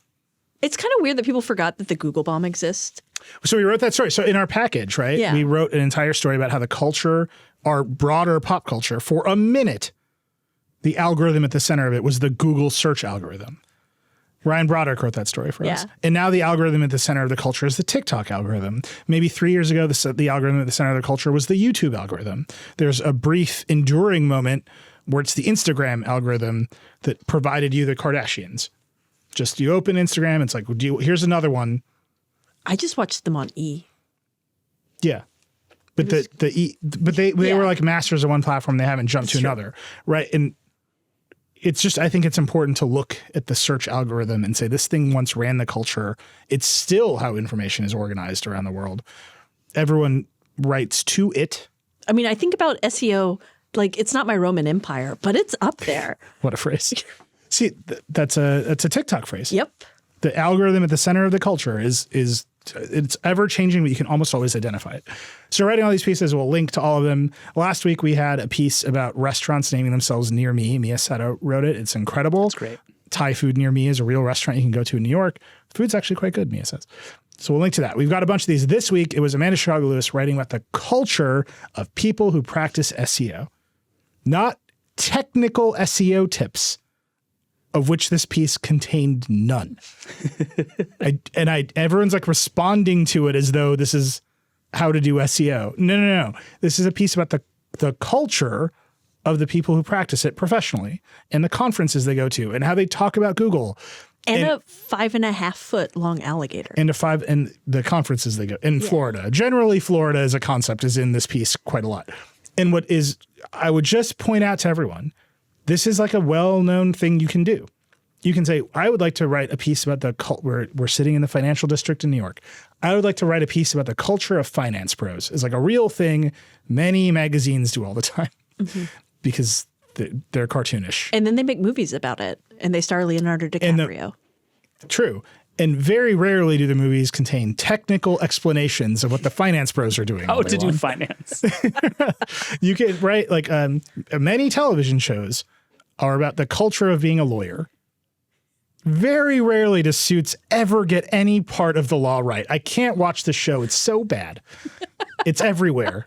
It's kind of weird that people forgot that the Google bomb exists. So we wrote that story. So in our package, right, we wrote an entire story about how the culture our broader pop culture, for a minute, the algorithm at the center of it was the Google search algorithm. Ryan Broderick wrote that story for us. And now the algorithm at the center of the culture is the TikTok algorithm. Maybe 3 years ago, the algorithm at the center of the culture was the YouTube algorithm. There's a brief, enduring moment where it's the Instagram algorithm that provided you the Kardashians. Just you open Instagram, it's like, here's another one. I just watched them on E. Yeah. But they were like masters of one platform. They haven't jumped to another. Right. And it's just, I think it's important to look at the search algorithm and say, this thing once ran the culture. It's still how information is organized around the world. Everyone writes to it. I mean, I think about SEO, like it's not my Roman Empire, but it's up there. What a phrase. See, that's a TikTok phrase. Yep. The algorithm at the center of the culture is it's ever changing, but you can almost always identify it. So writing all these pieces, we'll link to all of them. Last week we had a piece about restaurants naming themselves near me. Mia Seto wrote it. It's incredible. It's great. Thai food near me is a real restaurant you can go to in New York. The food's actually quite good, Mia says. So we'll link to that. We've got a bunch of these. This week it was Amanda Chicago-Lewis writing about the culture of people who practice SEO. Not technical SEO tips, of which this piece contained none. Everyone's like responding to it as though this is how to do SEO. No. This is a piece about the culture of the people who practice it professionally and the conferences they go to and how they talk about Google. And a 5.5 foot long alligator. And the conferences they go in Florida. Generally, Florida as a concept is in this piece quite a lot. And I would just point out to everyone, this is like a well-known thing you can do. You can say, I would like to write a piece about we're sitting in the financial district in New York. I would like to write a piece about the culture of finance pros. It's like a real thing many magazines do all the time because they're cartoonish. And then they make movies about it and they star Leonardo DiCaprio. True. And very rarely do the movies contain technical explanations of what the finance pros are doing. How to do finance. You can, right? Like many television shows are about the culture of being a lawyer. Very rarely do Suits ever get any part of the law right. I can't watch the show. It's so bad. It's everywhere.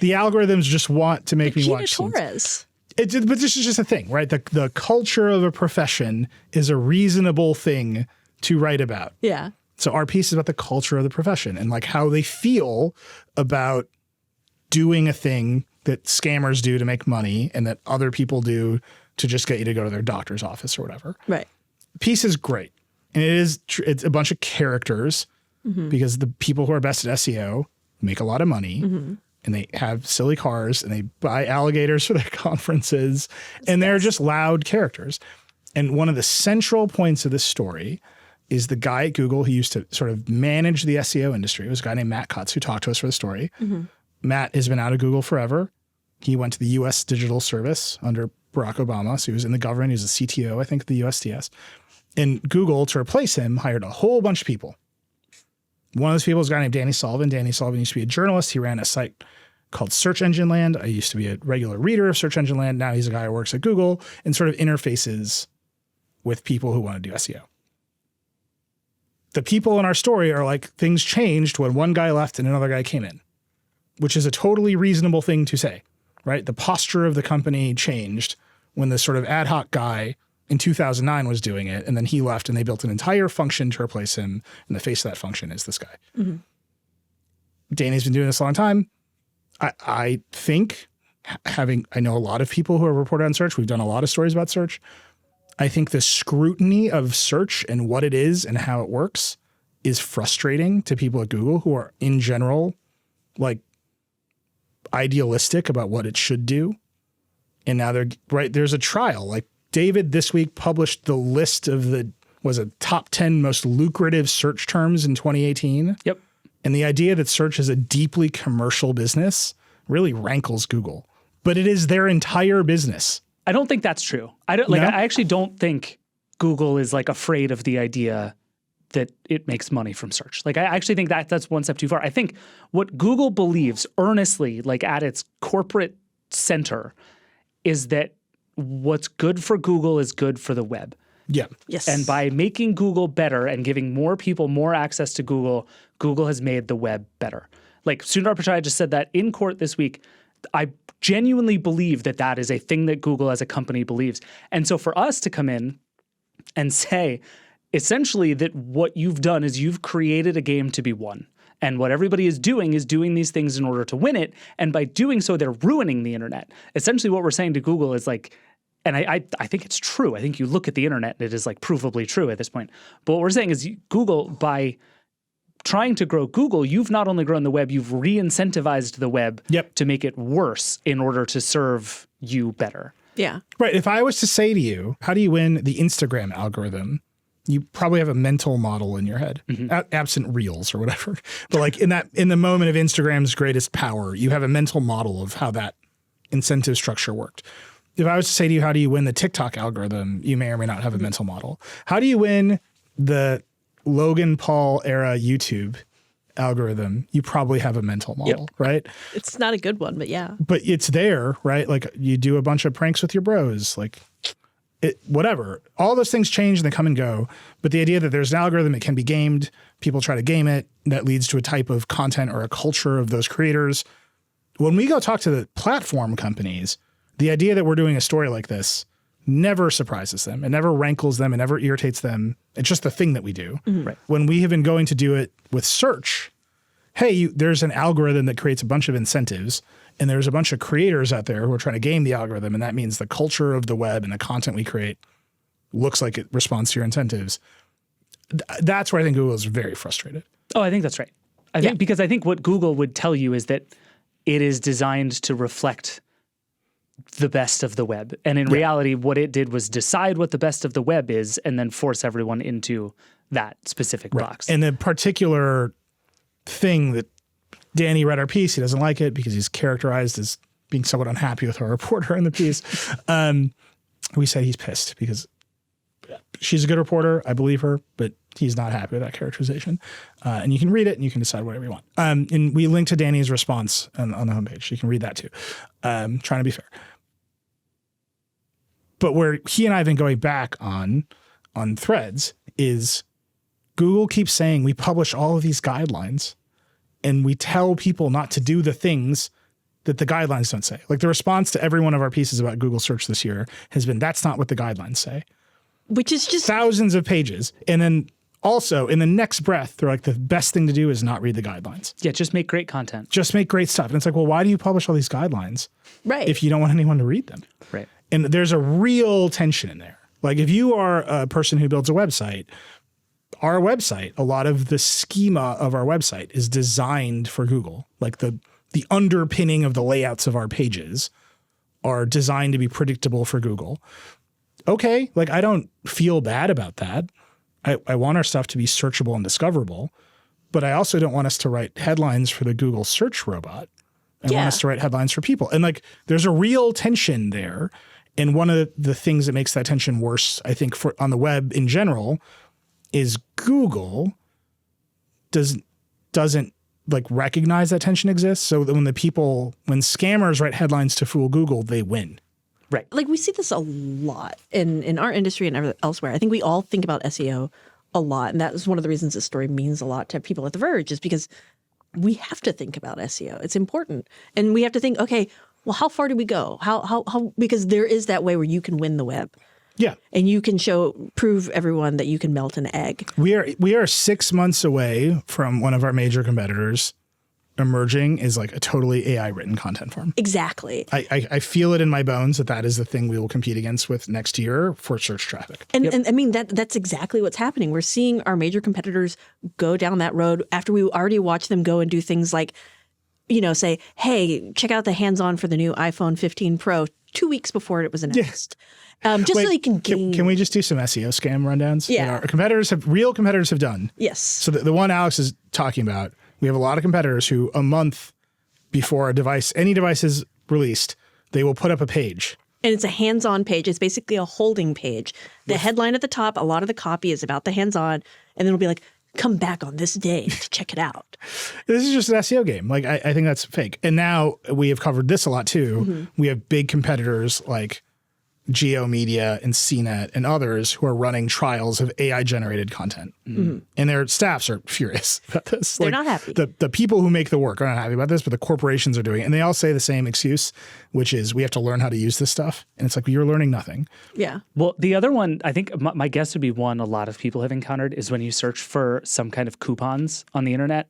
The algorithms just want to make me watch Suits. But this is just a thing, right? The culture of a profession is a reasonable thing to write about. Yeah. So our piece is about the culture of the profession and like how they feel about doing a thing that scammers do to make money and that other people do to just get you to go to their doctor's office or whatever. Right. Piece is great. And it's a bunch of characters because the people who are best at SEO make a lot of money and they have silly cars and they buy alligators for their conferences and they're just loud characters. And one of the central points of this story is the guy at Google who used to sort of manage the SEO industry. It was a guy named Matt Cutts who talked to us for the story. Matt has been out of Google forever. He went to the U.S. Digital Service under Barack Obama. So he was in the government. He was a CTO, I think, at the USDS. And Google, to replace him, hired a whole bunch of people. One of those people is a guy named Danny Sullivan. Danny Sullivan used to be a journalist. He ran a site called Search Engine Land. I used to be a regular reader of Search Engine Land. Now he's a guy who works at Google and sort of interfaces with people who want to do SEO. The people in our story are like, things changed when one guy left and another guy came in, which is a totally reasonable thing to say, right? The posture of the company changed when this sort of ad hoc guy in 2009 was doing it, and then he left and they built an entire function to replace him, and the face of that function is this guy. Danny's been doing this a long time. I think I know a lot of people who have reported on search. We've done a lot of stories about search. I think the scrutiny of search and what it is and how it works is frustrating to people at Google who are in general like idealistic about what it should do. And now there's a trial. Like David this week published the list of top 10 most lucrative search terms in 2018. Yep. And the idea that search is a deeply commercial business really rankles Google, but it is their entire business. I don't think that's true. I actually don't think Google is like afraid of the idea that it makes money from search. Like I actually think that's one step too far. I think what Google believes earnestly, like at its corporate center, is that what's good for Google is good for the web. Yeah. Yes. And by making Google better and giving more people more access to Google, Google has made the web better. Like Sundar Pichai just said that in court this week. I genuinely believe that that is a thing that Google as a company believes. And so for us to come in and say, essentially, that what you've done is you've created a game to be won. And what everybody is doing these things in order to win it. And by doing so, they're ruining the internet. Essentially, what we're saying to Google is like, and I think it's true. I think you look at the internet and it is like provably true at this point. But what we're saying is Google, by trying to grow Google, you've not only grown the web, you've re-incentivized the web to make it worse in order to serve you better. Yeah. Right. If I was to say to you, how do you win the Instagram algorithm? You probably have a mental model in your head, absent reels or whatever. But like in the moment of Instagram's greatest power, you have a mental model of how that incentive structure worked. If I was to say to you, how do you win the TikTok algorithm? You may or may not have a mental model. How do you win the Logan Paul era YouTube algorithm? You probably have a mental model, right? It's not a good one, but yeah. But it's there, right? Like you do a bunch of pranks with your bros, like whatever. All those things change and they come and go. But the idea that there's an algorithm, it can be gamed, people try to game it, that leads to a type of content or a culture of those creators. When we go talk to the platform companies, the idea that we're doing a story like this never surprises them. It never rankles them. It never irritates them. It's just the thing that we do. Right. When we have been going to do it with search, hey, there's an algorithm that creates a bunch of incentives, and there's a bunch of creators out there who are trying to game the algorithm, and that means the culture of the web and the content we create looks like it responds to your incentives. That's where I think Google is very frustrated. Oh, I think that's right. I think because I think what Google would tell you is that it is designed to reflect the best of the web. And in reality, what it did was decide what the best of the web is and then force everyone into that specific box. And the particular thing that Danny read our piece, he doesn't like it because he's characterized as being somewhat unhappy with our reporter in the piece. We say he's pissed because she's a good reporter. I believe her, but he's not happy with that characterization. And you can read it and you can decide whatever you want. And we link to Danny's response on the homepage. You can read that too. Trying to be fair. But where he and I have been going back on Threads is Google keeps saying we publish all of these guidelines and we tell people not to do the things that the guidelines don't say. Like the response to every one of our pieces about Google search this year has been, that's not what the guidelines say. Which is just thousands of pages. And then also in the next breath, they're like, the best thing to do is not read the guidelines. Yeah, just make great content. Just make great stuff. And it's like, well, why do you publish all these guidelines if you don't want anyone to read them? Right. And there's a real tension in there. Like if you are a person who builds a website, our website, a lot of the schema of our website is designed for Google. Like the underpinning of the layouts of our pages are designed to be predictable for Google. Okay, like I don't feel bad about that. I want our stuff to be searchable and discoverable, but I also don't want us to write headlines for the Google search robot. I want us to write headlines for people. And like there's a real tension there. And one of the things that makes that tension worse, I think, on the web in general, is Google doesn't like recognize that tension exists. So that when scammers write headlines to fool Google, they win. Right. Like we see this a lot in our industry and elsewhere. I think we all think about SEO a lot. And that is one of the reasons this story means a lot to people at The Verge, is because we have to think about SEO. It's important. And we have to think, okay, well, how far do we go? How because there is that way where you can win the web. Yeah. And you can prove everyone that you can melt an egg. We are 6 months away from one of our major competitors emerging as like a totally AI written content farm. Exactly. I feel it in my bones that is the thing we will compete against with next year for search traffic. And I mean, that's exactly what's happening. We're seeing our major competitors go down that road after we already watched them go and do things like, say, hey, check out the hands-on for the new iPhone 15 Pro 2 weeks before it was announced. So they can gain. Can we just do some SEO scam rundowns? Yeah. Our real competitors have done. Yes. So the one Alex is talking about, we have a lot of competitors who a month before any device is released, they will put up a page. And it's a hands-on page. It's basically a holding page. The headline at the top, a lot of the copy is about the hands-on, and then it'll be like, come back on this day to check it out. This is just an SEO game. Like, I think that's fake. And now we have covered this a lot too. Mm-hmm. We have big competitors like Geo Media and CNET and others who are running trials of AI generated content. And their staffs are furious about this. They're not happy. The people who make the work are not happy about this, but the corporations are doing it. And they all say the same excuse, which is we have to learn how to use this stuff. And it's like, you're learning nothing. Yeah. Well, the other one, I think my guess would be one a lot of people have encountered is when you search for some kind of coupons on the internet,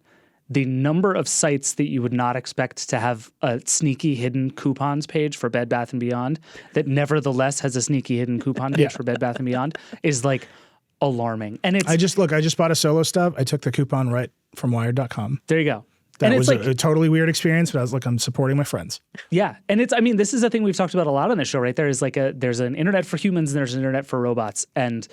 the number of sites that you would not expect to have a sneaky hidden coupons page for Bed Bath & Beyond that nevertheless has a sneaky hidden coupon page for Bed Bath & Beyond is like alarming. And it's... I just bought a Solo stub. I took the coupon right from Wired.com. There you go. That and was it's like, a totally weird experience, but I was like, I'm supporting my friends. Yeah. And it's, I mean, this is a thing we've talked about a lot on this show, right? There's there's an internet for humans and there's an internet for robots. And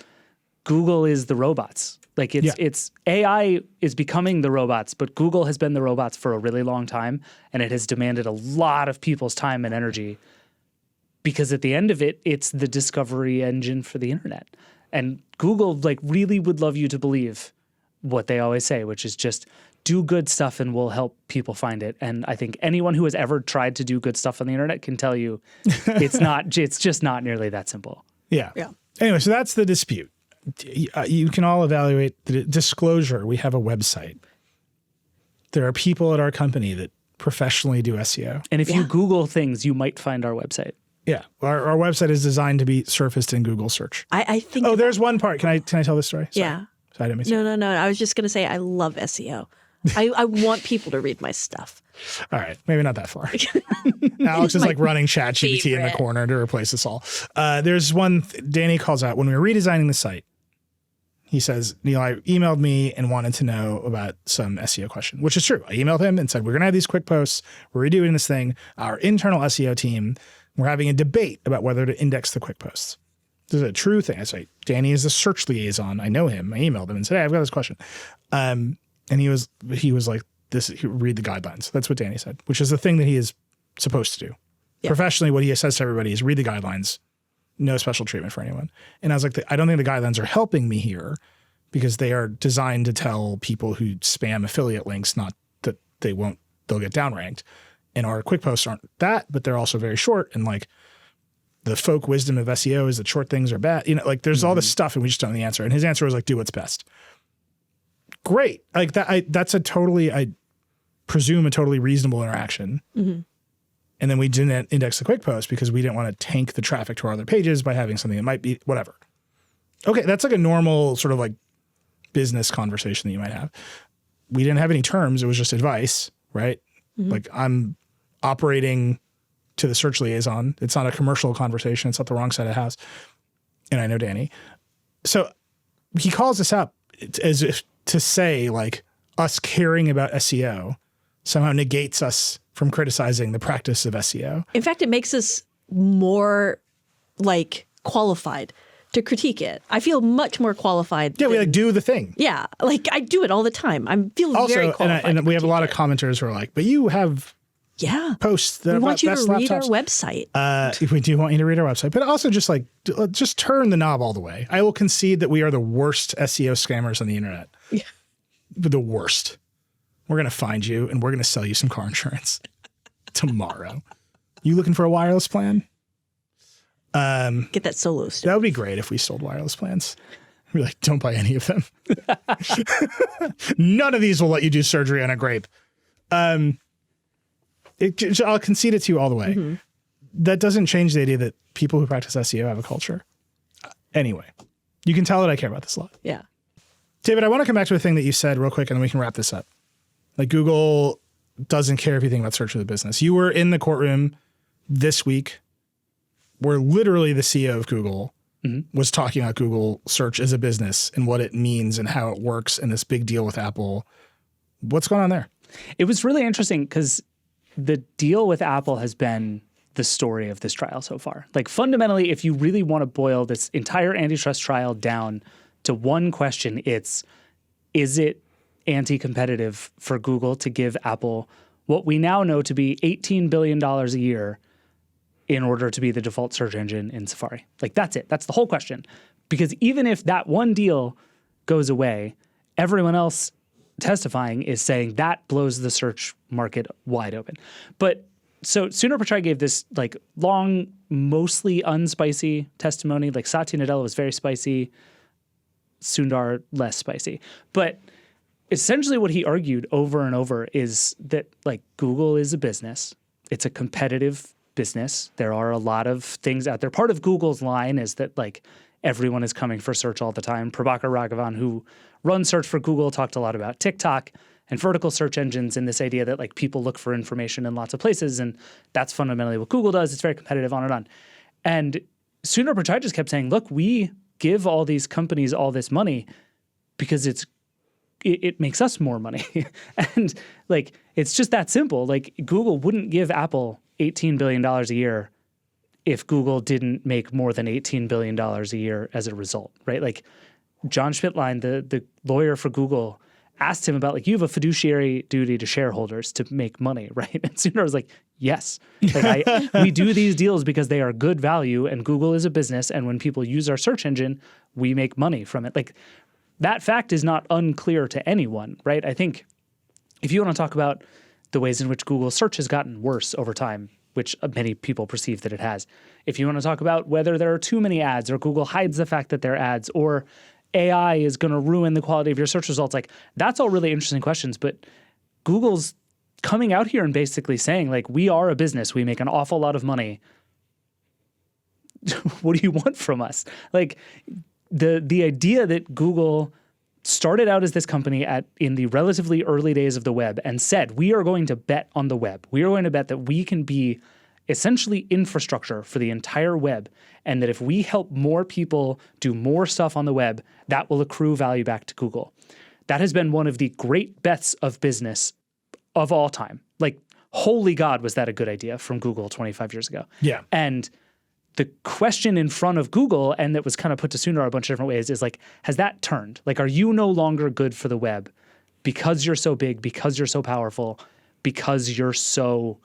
Google is the robots. Like it's AI is becoming the robots, but Google has been the robots for a really long time, and it has demanded a lot of people's time and energy because at the end of it, it's the discovery engine for the internet. And Google like really would love you to believe what they always say, which is just do good stuff and we'll help people find it. And I think anyone who has ever tried to do good stuff on the internet can tell you it's just not nearly that simple. Yeah. Anyway, so that's the dispute. You can all evaluate the disclosure. We have a website. There are people at our company that professionally do SEO. And if you Google things, you might find our website. Yeah. Our website is designed to be surfaced in Google search. I think... Oh, there's one part. Can I tell this story? Sorry. Yeah. Sorry, I didn't mean to. No. I was just going to say I love SEO. I want people to read my stuff. All right. Maybe not that far. Alex is like running ChatGPT in the corner to replace us all. There's one, Danny calls out, when we were redesigning the site, he says, Nilay emailed me and wanted to know about some SEO question, which is true. I emailed him and said, we're going to have these quick posts. We're redoing this thing. Our internal SEO team, we're having a debate about whether to index the quick posts. This is a true thing. I say, Danny is the search liaison. I know him. I emailed him and said, hey, I've got this question. And he was like, read the guidelines. That's what Danny said, which is the thing that he is supposed to do. Yeah. Professionally, what he says to everybody is read the guidelines. No special treatment for anyone. And I was like, I don't think the guidelines are helping me here because they are designed to tell people who spam affiliate links not that they'll get downranked. And our quick posts aren't that, but they're also very short. And like the folk wisdom of SEO is that short things are bad. You know, like there's all this stuff and we just don't know the answer. And his answer was like, do what's best. Great. Like that's I presume a totally reasonable interaction. Mm-hmm. And then we didn't index the quick post because we didn't want to tank the traffic to our other pages by having something that might be whatever. Okay, that's like a normal sort of like business conversation that you might have. We didn't have any terms. It was just advice, right? Mm-hmm. Like I'm operating to the search liaison. It's not a commercial conversation. It's not the wrong side of the house. And I know Danny. So he calls us up as if to say like us caring about SEO somehow negates us from criticizing the practice of SEO. In fact, it makes us more like qualified to critique it. I feel much more qualified. Yeah, we like do the thing. Yeah, like I do it all the time. I feel also, very qualified. And we have a lot of commenters who are like, but you have posts that we want you to read laptops. our website. If we do want you to read our website, but also just turn the knob all the way. I will concede that we are the worst SEO scammers on the internet. Yeah. The worst. We're going to find you and we're going to sell you some car insurance tomorrow. You looking for a wireless plan? Get that Solo stick. That would be great if we sold wireless plans. We're like, don't buy any of them. None of these will let you do surgery on a grape. I'll concede it to you all the way. Mm-hmm. That doesn't change the idea that people who practice SEO have a culture. Anyway, you can tell that I care about this a lot. Yeah. David, I want to come back to a thing that you said real quick and then we can wrap this up. Like Google doesn't care if you think about search of the business. You were in the courtroom this week where literally the CEO of Google was talking about Google search as a business and what it means and how it works and this big deal with Apple. What's going on there? It was really interesting because the deal with Apple has been the story of this trial so far. Like fundamentally, if you really want to boil this entire antitrust trial down to one question, is it anti-competitive for Google to give Apple what we now know to be $18 billion a year in order to be the default search engine in Safari? Like that's it. That's the whole question. Because even if that one deal goes away, everyone else testifying is saying that blows the search market wide open. But So Sundar Pichai gave this like long, mostly unspicy testimony. Like Satya Nadella was very spicy, Sundar less spicy. But essentially what he argued over and over is that like Google is a business. It's a competitive business. There are a lot of things out there. Part of Google's line is that like everyone is coming for search all the time. Prabhakar Raghavan, who runs search for Google, talked a lot about TikTok and vertical search engines and this idea that like people look for information in lots of places. And that's fundamentally what Google does. It's very competitive, on and on. And Sundar Pichai just kept saying, look, we give all these companies all this money because it makes us more money. And like, it's just that simple. Like Google wouldn't give Apple $18 billion a year if Google didn't make more than $18 billion a year as a result, right? Like John Schmidtlein, the lawyer for Google, asked him about like, you have a fiduciary duty to shareholders to make money, right? And Sundar was like, yes. Like we do these deals because they are good value and Google is a business. And when people use our search engine, we make money from it. Like that fact is not unclear to anyone, right? I think if you want to talk about the ways in which Google search has gotten worse over time, which many people perceive that it has. If you want to talk about whether there are too many ads or Google hides the fact that there are ads or AI is going to ruin the quality of your search results, like that's all really interesting questions. But Google's coming out here and basically saying like, we are a business. We make an awful lot of money. What do you want from us? Like the idea that Google started out as this company in the relatively early days of the web and said, we are going to bet on the web. We are going to bet that we can be essentially infrastructure for the entire web, and that if we help more people do more stuff on the web, that will accrue value back to Google. That has been one of the great bets of business of all time. Like, holy God, was that a good idea from Google 25 years ago? Yeah. And the question in front of Google, and that was kind of put to Sundar a bunch of different ways, is like, has that turned? Like, are you no longer good for the web because you're so big, because you're so powerful, because you're so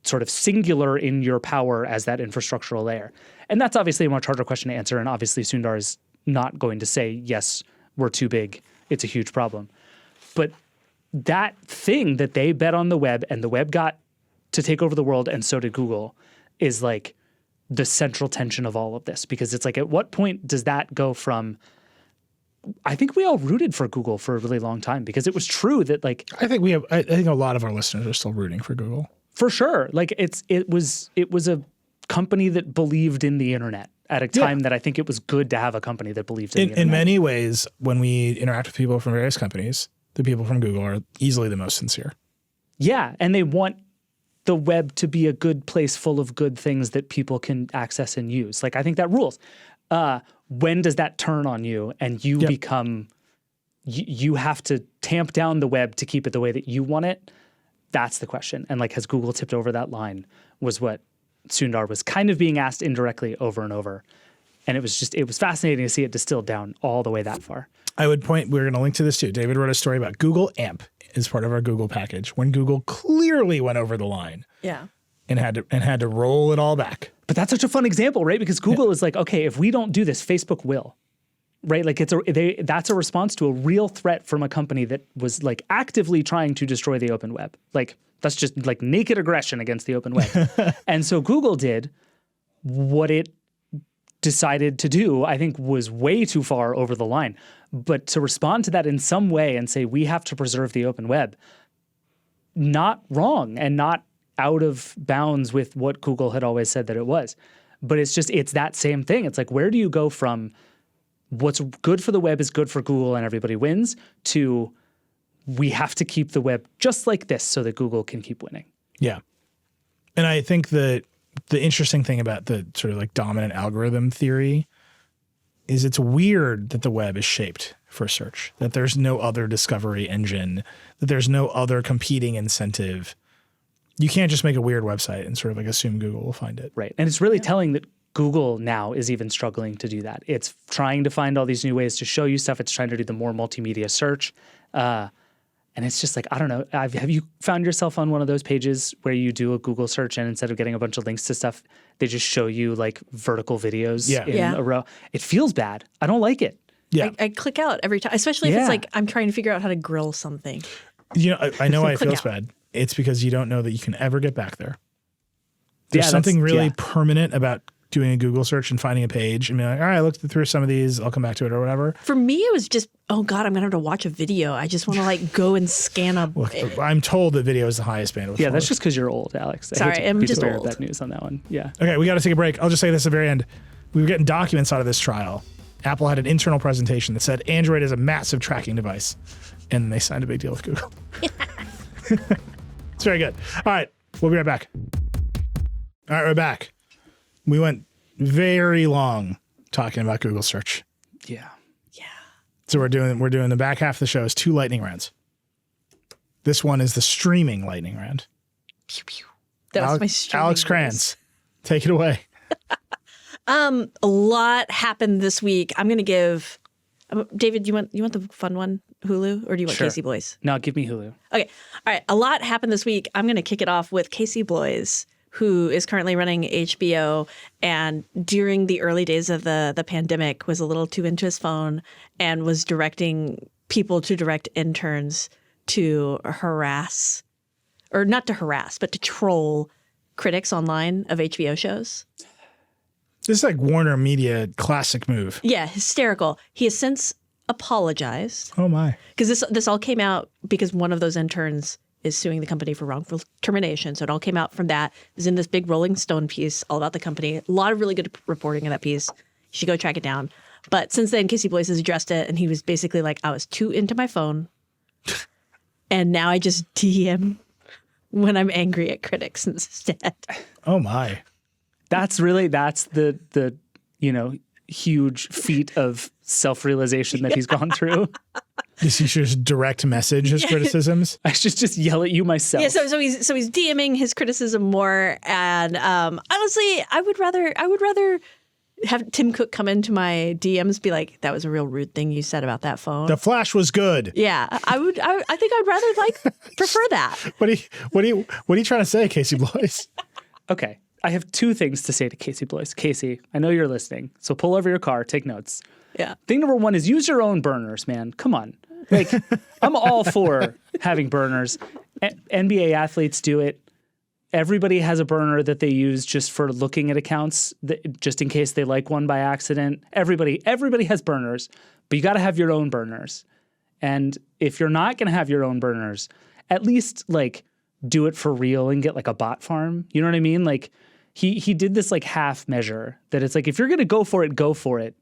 sort of singular in your power as that infrastructural layer? And that's obviously a much harder question to answer. And obviously Sundar is not going to say, yes, we're too big. It's a huge problem. But that thing that they bet on the web and the web got to take over the world, and so did Google, is like the central tension of all of this. Because it's like, at what point does that go from, I think we all rooted for Google for a really long time because it was true that like, I think a lot of our listeners are still rooting for Google. For sure. Like it was a company that believed in the internet at a time that I think it was good to have a company that believed in the internet. In many ways, when we interact with people from various companies, the people from Google are easily the most sincere. Yeah. And they want the web to be a good place full of good things that people can access and use. Like, I think that rules. When does that turn on you and you become, you have to tamp down the web to keep it the way that you want it? That's the question. And like, has Google tipped over that line was what Sundar was kind of being asked indirectly over and over. And it was fascinating to see it distilled down all the way that far. I would point, we're going to link to this too. David wrote a story about Google AMP as part of our Google package when Google clearly went over the line. Yeah. And had to roll it all back. But that's such a fun example, right? Because Google is like, okay, if we don't do this, Facebook will. Right? Like that's a response to a real threat from a company that was like actively trying to destroy the open web. Like that's just like naked aggression against the open web. And so Google did what it decided to do, I think was way too far over the line. But to respond to that in some way and say, we have to preserve the open web, not wrong and not out of bounds with what Google had always said that it was. But it's that same thing. It's like, where do you go from what's good for the web is good for Google and everybody wins to we have to keep the web just like this so that Google can keep winning? Yeah. And I think that the interesting thing about the sort of like dominant algorithm theory is it's weird that the web is shaped for search, that there's no other discovery engine, that there's no other competing incentive. You can't just make a weird website and sort of like assume Google will find it. Right. And it's really telling that Google now is even struggling to do that. It's trying to find all these new ways to show you stuff. It's trying to do the more multimedia search. And it's just like, I don't know. Have you found yourself on one of those pages where you do a Google search and instead of getting a bunch of links to stuff, they just show you like vertical videos in a row? It feels bad. I don't like it. Yeah. I click out every time, especially if it's like I'm trying to figure out how to grill something. You know, I know why it feels bad. It's because you don't know that you can ever get back there. There's Yeah, something that's- really yeah. permanent about doing a Google search and finding a page and being like, all right, I looked through some of these. I'll come back to it or whatever. For me, it was just, oh God, I'm going to have to watch a video. I just want to like go and scan a. Look, I'm told that video is the highest bandwidth. Yeah, form. that's just because you're old, Alex. I Sorry, hate to I'm be just the bearer old. of that news on that one. Yeah. Okay, we got to take a break. I'll just say this at the very end. We were getting documents out of this trial. Apple had an internal presentation that said Android is a massive tracking device, and they signed a big deal with Google. It's very good. All right, we'll be right back. All right, we're back. We went very long talking about Google search. Yeah. So we're doing the back half of the show is 2 lightning rounds. This one is the streaming lightning round. Pew, pew. That was my streaming Alex voice. Cranz, take it away. A lot happened this week. I'm going to give David. You want the fun one, Hulu, or do you want Sure. Casey Bloys? No, give me Hulu. Okay, all right. A lot happened this week. I'm going to kick it off with Casey Bloys, who is currently running HBO, and during the early days of the pandemic was a little too into his phone and was directing people to direct interns to harass, or not to harass, but to troll critics online of HBO shows. This is like Warner Media classic move. Yeah, hysterical. He has since apologized Oh my. because this all came out because one of those interns is suing the company for wrongful termination. So it all came out from that. It was in this big Rolling Stone piece all about the company. A lot of really good reporting in that piece. You should go track it down. But since then, Casey Bloys has addressed it, and he was basically like, I was too into my phone, and now I just DM when I'm angry at critics instead. Oh my. That's the huge feat of self-realization that he's gone through. Does he just direct message his criticisms? I should just yell at you myself. Yeah, so he's DMing his criticism more, and honestly, I would rather have Tim Cook come into my DMs, be like, "That was a real rude thing you said about that phone." The Flash was good. Yeah, I think I'd rather prefer that. What are you trying to say, Casey Bloys? Okay. I have 2 things to say to Casey Bloys. Casey, I know you're listening, so pull over your car, take notes. Yeah. Thing number 1 is use your own burners, man. Come on. Like, I'm all for having burners. NBA athletes do it. Everybody has a burner that they use just for looking at accounts, just in case they like one by accident. Everybody has burners, but you got to have your own burners. And if you're not going to have your own burners, at least like do it for real and get like a bot farm. You know what I mean? Like he did this like half measure that it's like, if you're going to go for it, go for it.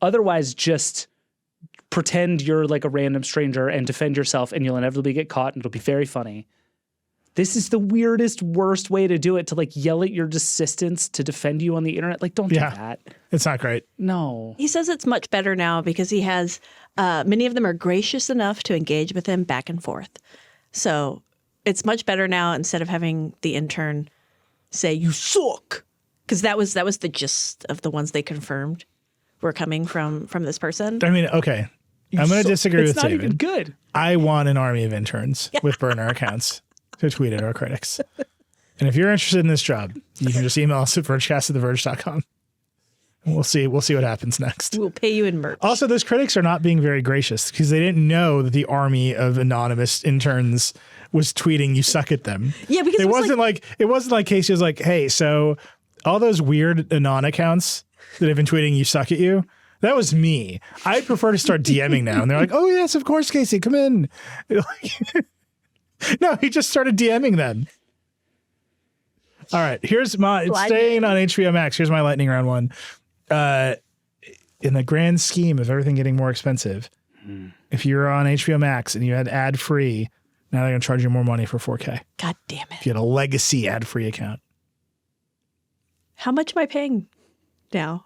Otherwise, just pretend you're like a random stranger and defend yourself, and you'll inevitably get caught, and it'll be very funny. This is the weirdest, worst way to do it, to like yell at your assistants to defend you on the internet. Like, don't do that. It's not great. No. He says it's much better now because he has many of them are gracious enough to engage with him back and forth. So it's much better now, instead of having the intern say, "You suck," because that was the gist of the ones they confirmed were coming from this person. I mean, okay. I'm going to disagree It's with not David. even good. I want an army of interns with burner accounts to tweet at our critics. And if you're interested in this job, you can just email us at vergecast@theverge.com. And we'll see what happens next. We'll pay you in merch. Also, those critics are not being very gracious because they didn't know that the army of anonymous interns was tweeting, "You suck at them." Yeah, because it wasn't like Casey was like, "Hey, so all those weird anon accounts that have been tweeting, 'You suck at you.'" That was me. I prefer to start DMing now. And they're like, "Oh, yes, of course, Casey, come in." No, he just started DMing them. All right, here's my staying on HBO Max. Here's my lightning round one. In the grand scheme of everything getting more expensive, if you're on HBO Max and you had ad free, now they're going to charge you more money for 4K. God damn it. If you had a legacy ad free account. How much am I paying now?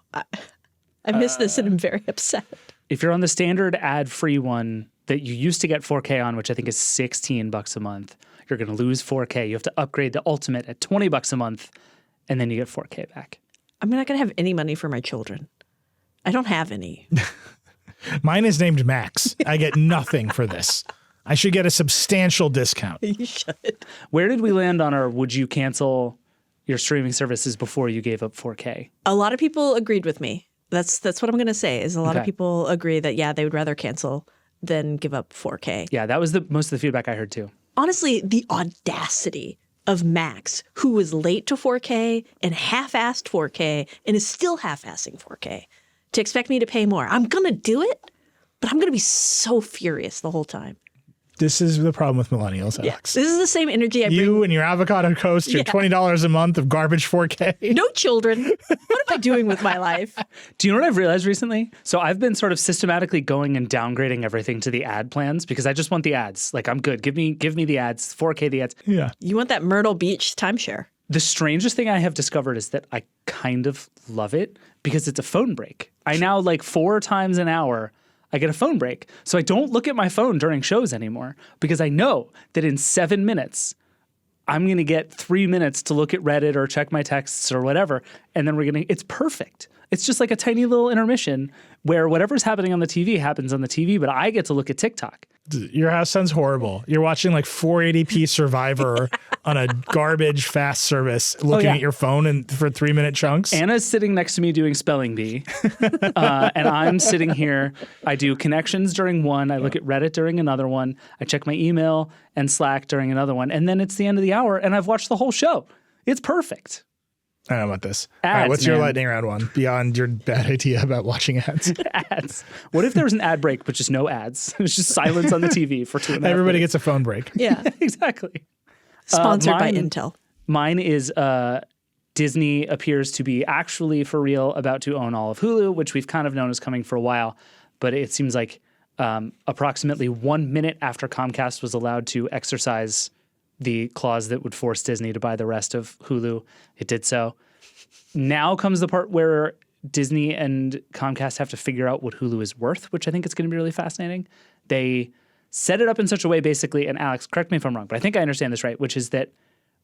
I missed this and I'm very upset. If you're on the standard ad-free one that you used to get 4K on, which I think is $16 a month, you're going to lose 4K. You have to upgrade to Ultimate at $20 a month, and then you get 4K back. I'm not going to have any money for my children. I don't have any. Mine is named Max. I get nothing for this. I should get a substantial discount. You should. Where did we land on our would you cancel your streaming services before you gave up 4K? A lot of people agreed with me. That's what I'm going to say, is a lot of people agree that, yeah, they would rather cancel than give up 4K. Yeah, that was most of the feedback I heard too. Honestly, the audacity of Max, who was late to 4K and half-assed 4K and is still half-assing 4K, to expect me to pay more. I'm going to do it, but I'm going to be so furious the whole time. This is the problem with millennials, Alex. This is the same energy I bring. You and your avocado coast, your $20 a month of garbage 4K. No children. What am I doing with my life? Do you know what I've realized recently? So I've been sort of systematically going and downgrading everything to the ad plans because I just want the ads. Like, I'm good. Give me the ads, 4K the ads. Yeah. You want that Myrtle Beach timeshare. The strangest thing I have discovered is that I kind of love it because it's a phone break. I now, like, 4 times an hour, I get a phone break. So I don't look at my phone during shows anymore because I know that in 7 minutes, I'm going to get 3 minutes to look at Reddit or check my texts or whatever. And then it's perfect. It's just like a tiny little intermission where whatever's happening on the TV happens on the TV, but I get to look at TikTok. Your house sounds horrible. You're watching like 480p Survivor on a garbage fast service, looking at your phone and for 3-minute chunks. Anna's sitting next to me doing spelling bee, and I'm sitting here. I do connections during one. I look at Reddit during another one. I check my email and Slack during another one. And then it's the end of the hour, and I've watched the whole show. It's perfect. I don't know about this. Ads, all right, what's your man. lightning round one beyond your bad idea about watching ads? Ads. What if there was an ad break, but just no ads? It's just silence on the TV for 2.5 Everybody minutes. gets a phone break. Yeah. Exactly. Sponsored by Intel. Mine is Disney appears to be actually for real about to own all of Hulu, which we've kind of known is coming for a while. But it seems like approximately 1 minute after Comcast was allowed to exercise the clause that would force Disney to buy the rest of Hulu, it did so. Now comes the part where Disney and Comcast have to figure out what Hulu is worth, which I think is going to be really fascinating. They set it up in such a way, basically, and Alex, correct me if I'm wrong, but I think I understand this right, which is that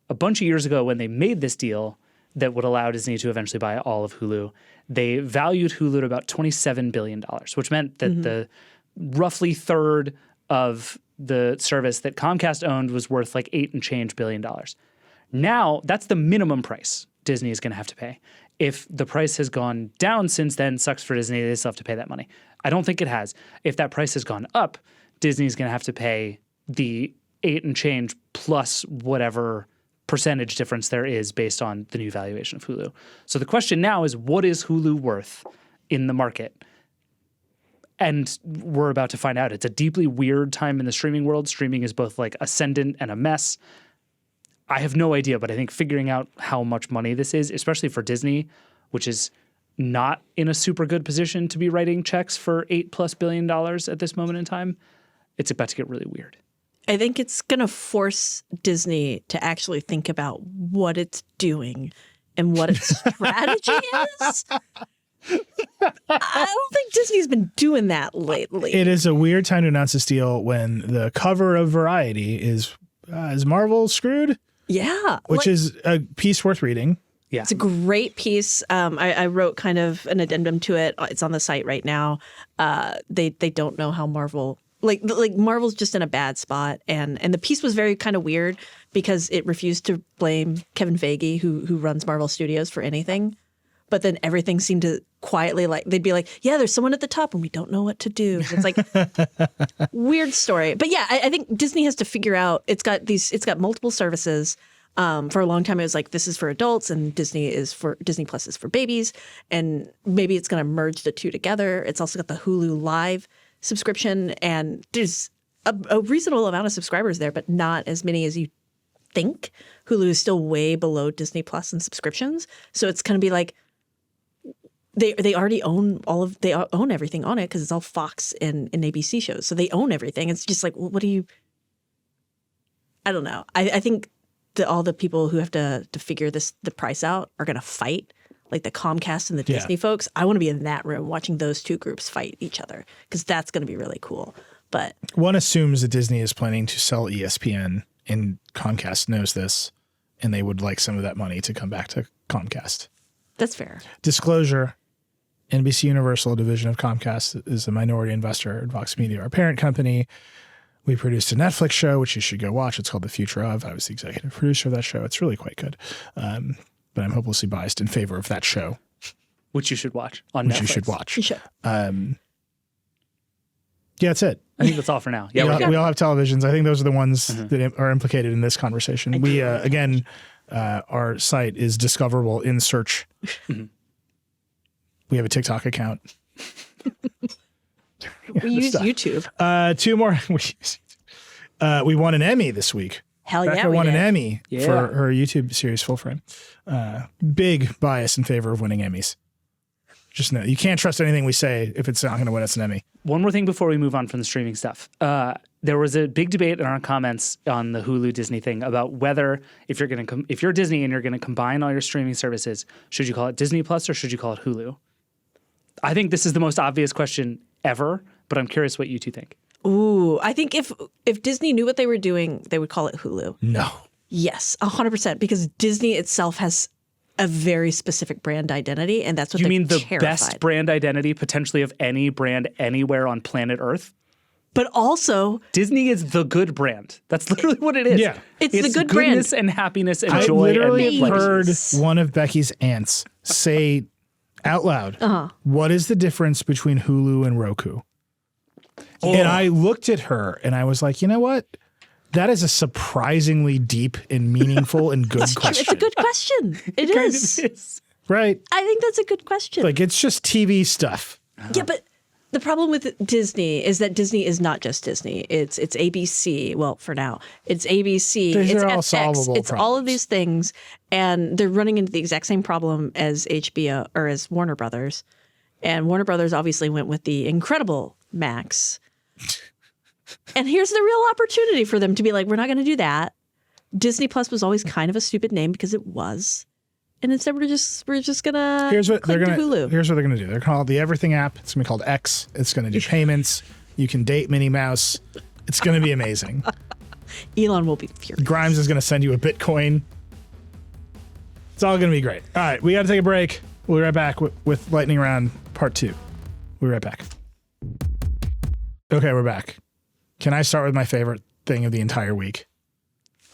a bunch of years ago when they made this deal that would allow Disney to eventually buy all of Hulu, they valued Hulu at about $27 billion, which meant that the roughly third of the service that Comcast owned was worth like $8 and change billion. Now, that's the minimum price Disney is going to have to pay. If the price has gone down since then, sucks for Disney, they still have to pay that money. I don't think it has. If that price has gone up, Disney's going to have to pay the 8 and change plus whatever percentage difference there is based on the new valuation of Hulu. So the question now is, what is Hulu worth in the market? And we're about to find out. It's a deeply weird time in the streaming world. Streaming is both like ascendant and a mess. I have no idea, but I think figuring out how much money this is, especially for Disney, which is not in a super good position to be writing checks for $8+ billion at this moment in time, it's about to get really weird. I think it's going to force Disney to actually think about what it's doing and what its strategy is. I don't think Disney's been doing that lately. It is a weird time to announce this deal when the cover of Variety is Marvel screwed? Yeah. Which is a piece worth reading. Yeah. It's a great piece. I wrote kind of an addendum to it. It's on the site right now. They don't know how Marvel... Like Marvel's just in a bad spot, and the piece was very kind of weird because it refused to blame Kevin Feige, who runs Marvel Studios, for anything. But then everything seemed to quietly, like, they'd be like, yeah, there's someone at the top and we don't know what to do. It's like weird story. But yeah, I think Disney has to figure out, it's got multiple services. For a long time, it was like, this is for adults and Disney Plus is for babies. And maybe it's going to merge the two together. It's also got the Hulu Live subscription, and there's a reasonable amount of subscribers there, but not as many as you think. Hulu is still way below Disney Plus in subscriptions. So it's going to be like, They already own they own everything on it because it's all Fox and ABC shows. So they own everything. It's just like, well, what do you? I don't know. I think that all the people who have to figure the price out are going to fight, like the Comcast and the Disney folks. I want to be in that room watching those two groups fight each other because that's going to be really cool. But one assumes that Disney is planning to sell ESPN, and Comcast knows this, and they would like some of that money to come back to Comcast. That's fair. Disclosure. NBC Universal, a division of Comcast, is a minority investor in Vox Media, our parent company. We produced a Netflix show, which you should go watch. It's called The Future Of. I was the executive producer of that show. It's really quite good. But I'm hopelessly biased in favor of that show. Which you should watch on Netflix. Which you should watch. You should. Yeah, that's it. I think that's all for now. Yeah, we all have televisions. I think those are the ones that are implicated in this conversation. We, again, our site is discoverable in search. We have a TikTok account. We use YouTube. Two more. We won an Emmy this week. Hell yeah, Becca we won did. an Emmy for her YouTube series Full Frame. Big bias in favor of winning Emmys. Just know you can't trust anything we say if it's not going to win us an Emmy. One more thing before we move on from the streaming stuff. There was a big debate in our comments on the Hulu Disney thing about whether if you're Disney and you're going to combine all your streaming services, should you call it Disney Plus or should you call it Hulu? I think this is the most obvious question ever, but I'm curious what you two think. Ooh, I think if Disney knew what they were doing, they would call it Hulu. No. Yes, 100%, because Disney itself has a very specific brand identity, and that's what You mean the terrified. best brand identity potentially of any brand anywhere on planet Earth? But also, Disney is the good brand. That's literally what it is. Yeah. It's the good brand. Goodness and happiness and I joy. literally and heard Babies. one of Becky's aunts say out loud, what is the difference between Hulu and Roku? And I looked at her and I was like, you know what? That is a surprisingly deep and meaningful and good question. it's a good question. It kind is. of is. Right? I think that's a good question. Like, it's just TV stuff. Yeah, but the problem with Disney is that Disney is not just Disney. It's ABC. Well, for now, it's ABC. These it's are all FX. solvable It's all of these things, and they're running into the exact same problem as HBO or as Warner Brothers. And Warner Brothers obviously went with the incredible Max. And here's the real opportunity for them to be like, we're not going to do that. Disney Plus was always kind of a stupid name because it was. And instead we're just gonna Here's what they're click gonna to Hulu. Here's what they're gonna do. They're called the Everything app. It's gonna be called X. It's gonna do payments. You can date Minnie Mouse. It's gonna be amazing. Elon will be furious. Grimes is gonna send you a Bitcoin. It's all gonna be great. All right, we gotta take a break. We'll be right back with Lightning Round Part 2. We'll be right back. Okay, we're back. Can I start with my favorite thing of the entire week?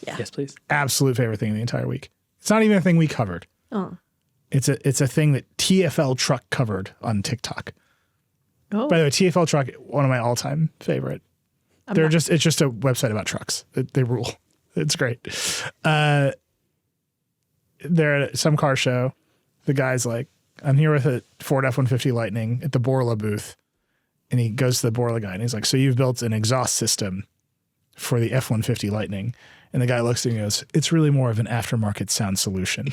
Yeah. Yes, please. Absolute favorite thing of the entire week. It's not even a thing we covered. Oh. It's a thing that TFL Truck covered on TikTok. Oh. By the way, TFL Truck, one of my all-time favorite. It's just a website about trucks. They rule. It's great. They're at some car show. The guy's like, I'm here with a Ford F-150 Lightning at the Borla booth. And he goes to the Borla guy and he's like, so you've built an exhaust system for the F-150 Lightning. And the guy looks at him and goes, it's really more of an aftermarket sound solution.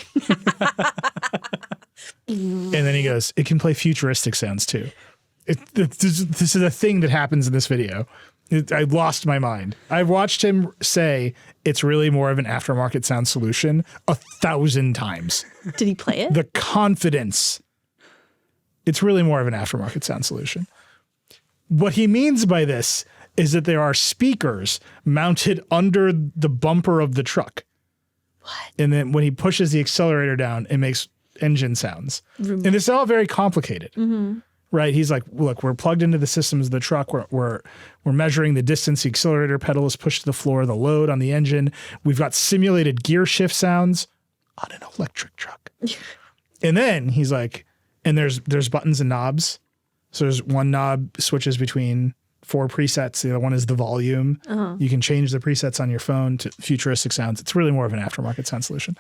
And then he goes, it can play futuristic sounds too. This is a thing that happens in this video. I lost my mind. I've watched him say it's really more of an aftermarket sound solution 1,000 times. Did he play it? The confidence. It's really more of an aftermarket sound solution. What he means by this is that there are speakers mounted under the bumper of the truck. What? And then when he pushes the accelerator down, it makes engine sounds. And it's all very complicated. Mm-hmm. Right? He's like, look, we're plugged into the systems of the truck. We're measuring the distance the accelerator pedal is pushed to the floor, the load on the engine. We've got simulated gear shift sounds on an electric truck. And then he's like, and there's buttons and knobs. So there's one knob switches between 4 presets. The other one is the volume. Uh-huh. You can change the presets on your phone to futuristic sounds. It's really more of an aftermarket sound solution.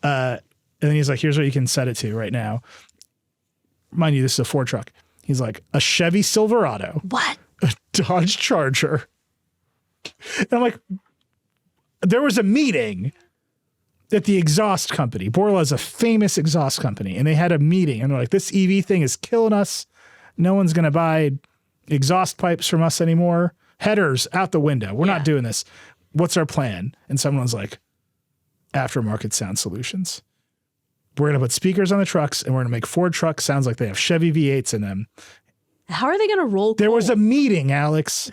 And then he's like, here's what you can set it to right now. Mind you, this is a Ford truck. He's like, a Chevy Silverado. What? A Dodge Charger. And I'm like, there was a meeting at the exhaust company. Borla is a famous exhaust company. And they had a meeting. And they're like, this EV thing is killing us. No one's going to buy exhaust pipes from us anymore. Headers out the window. We're not doing this. What's our plan? And someone's like, aftermarket sound solutions. We're going to put speakers on the trucks and we're going to make Ford trucks sounds like they have Chevy V8s in them. How are they going to roll? There was a meeting, Alex.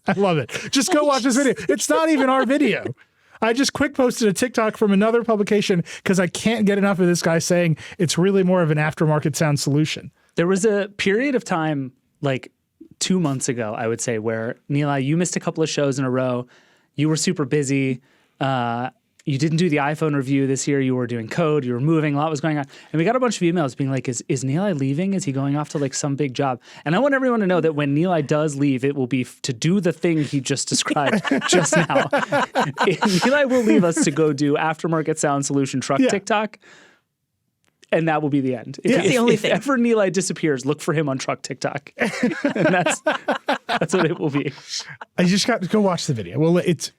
I love it. Just go watch this video. It's not even our video. I just quick posted a TikTok from another publication because I can't get enough of this guy saying it's really more of an aftermarket sound solution. There was a period of time, like 2 months ago, I would say, where Nilay, you missed a couple of shows in a row. You were super busy. you didn't do the iPhone review this year. You were doing code. You were moving. A lot was going on. And we got a bunch of emails being like, is Nilay leaving? Is he going off to like some big job? And I want everyone to know that when Nilay does leave, it will be to do the thing he just described just now. Nilay will leave us to go do aftermarket sound solution truck TikTok. And that will be the end. That's the only thing. If ever Nilay disappears, look for him on truck TikTok. And that's what it will be. I just got to go watch the video. Well, it's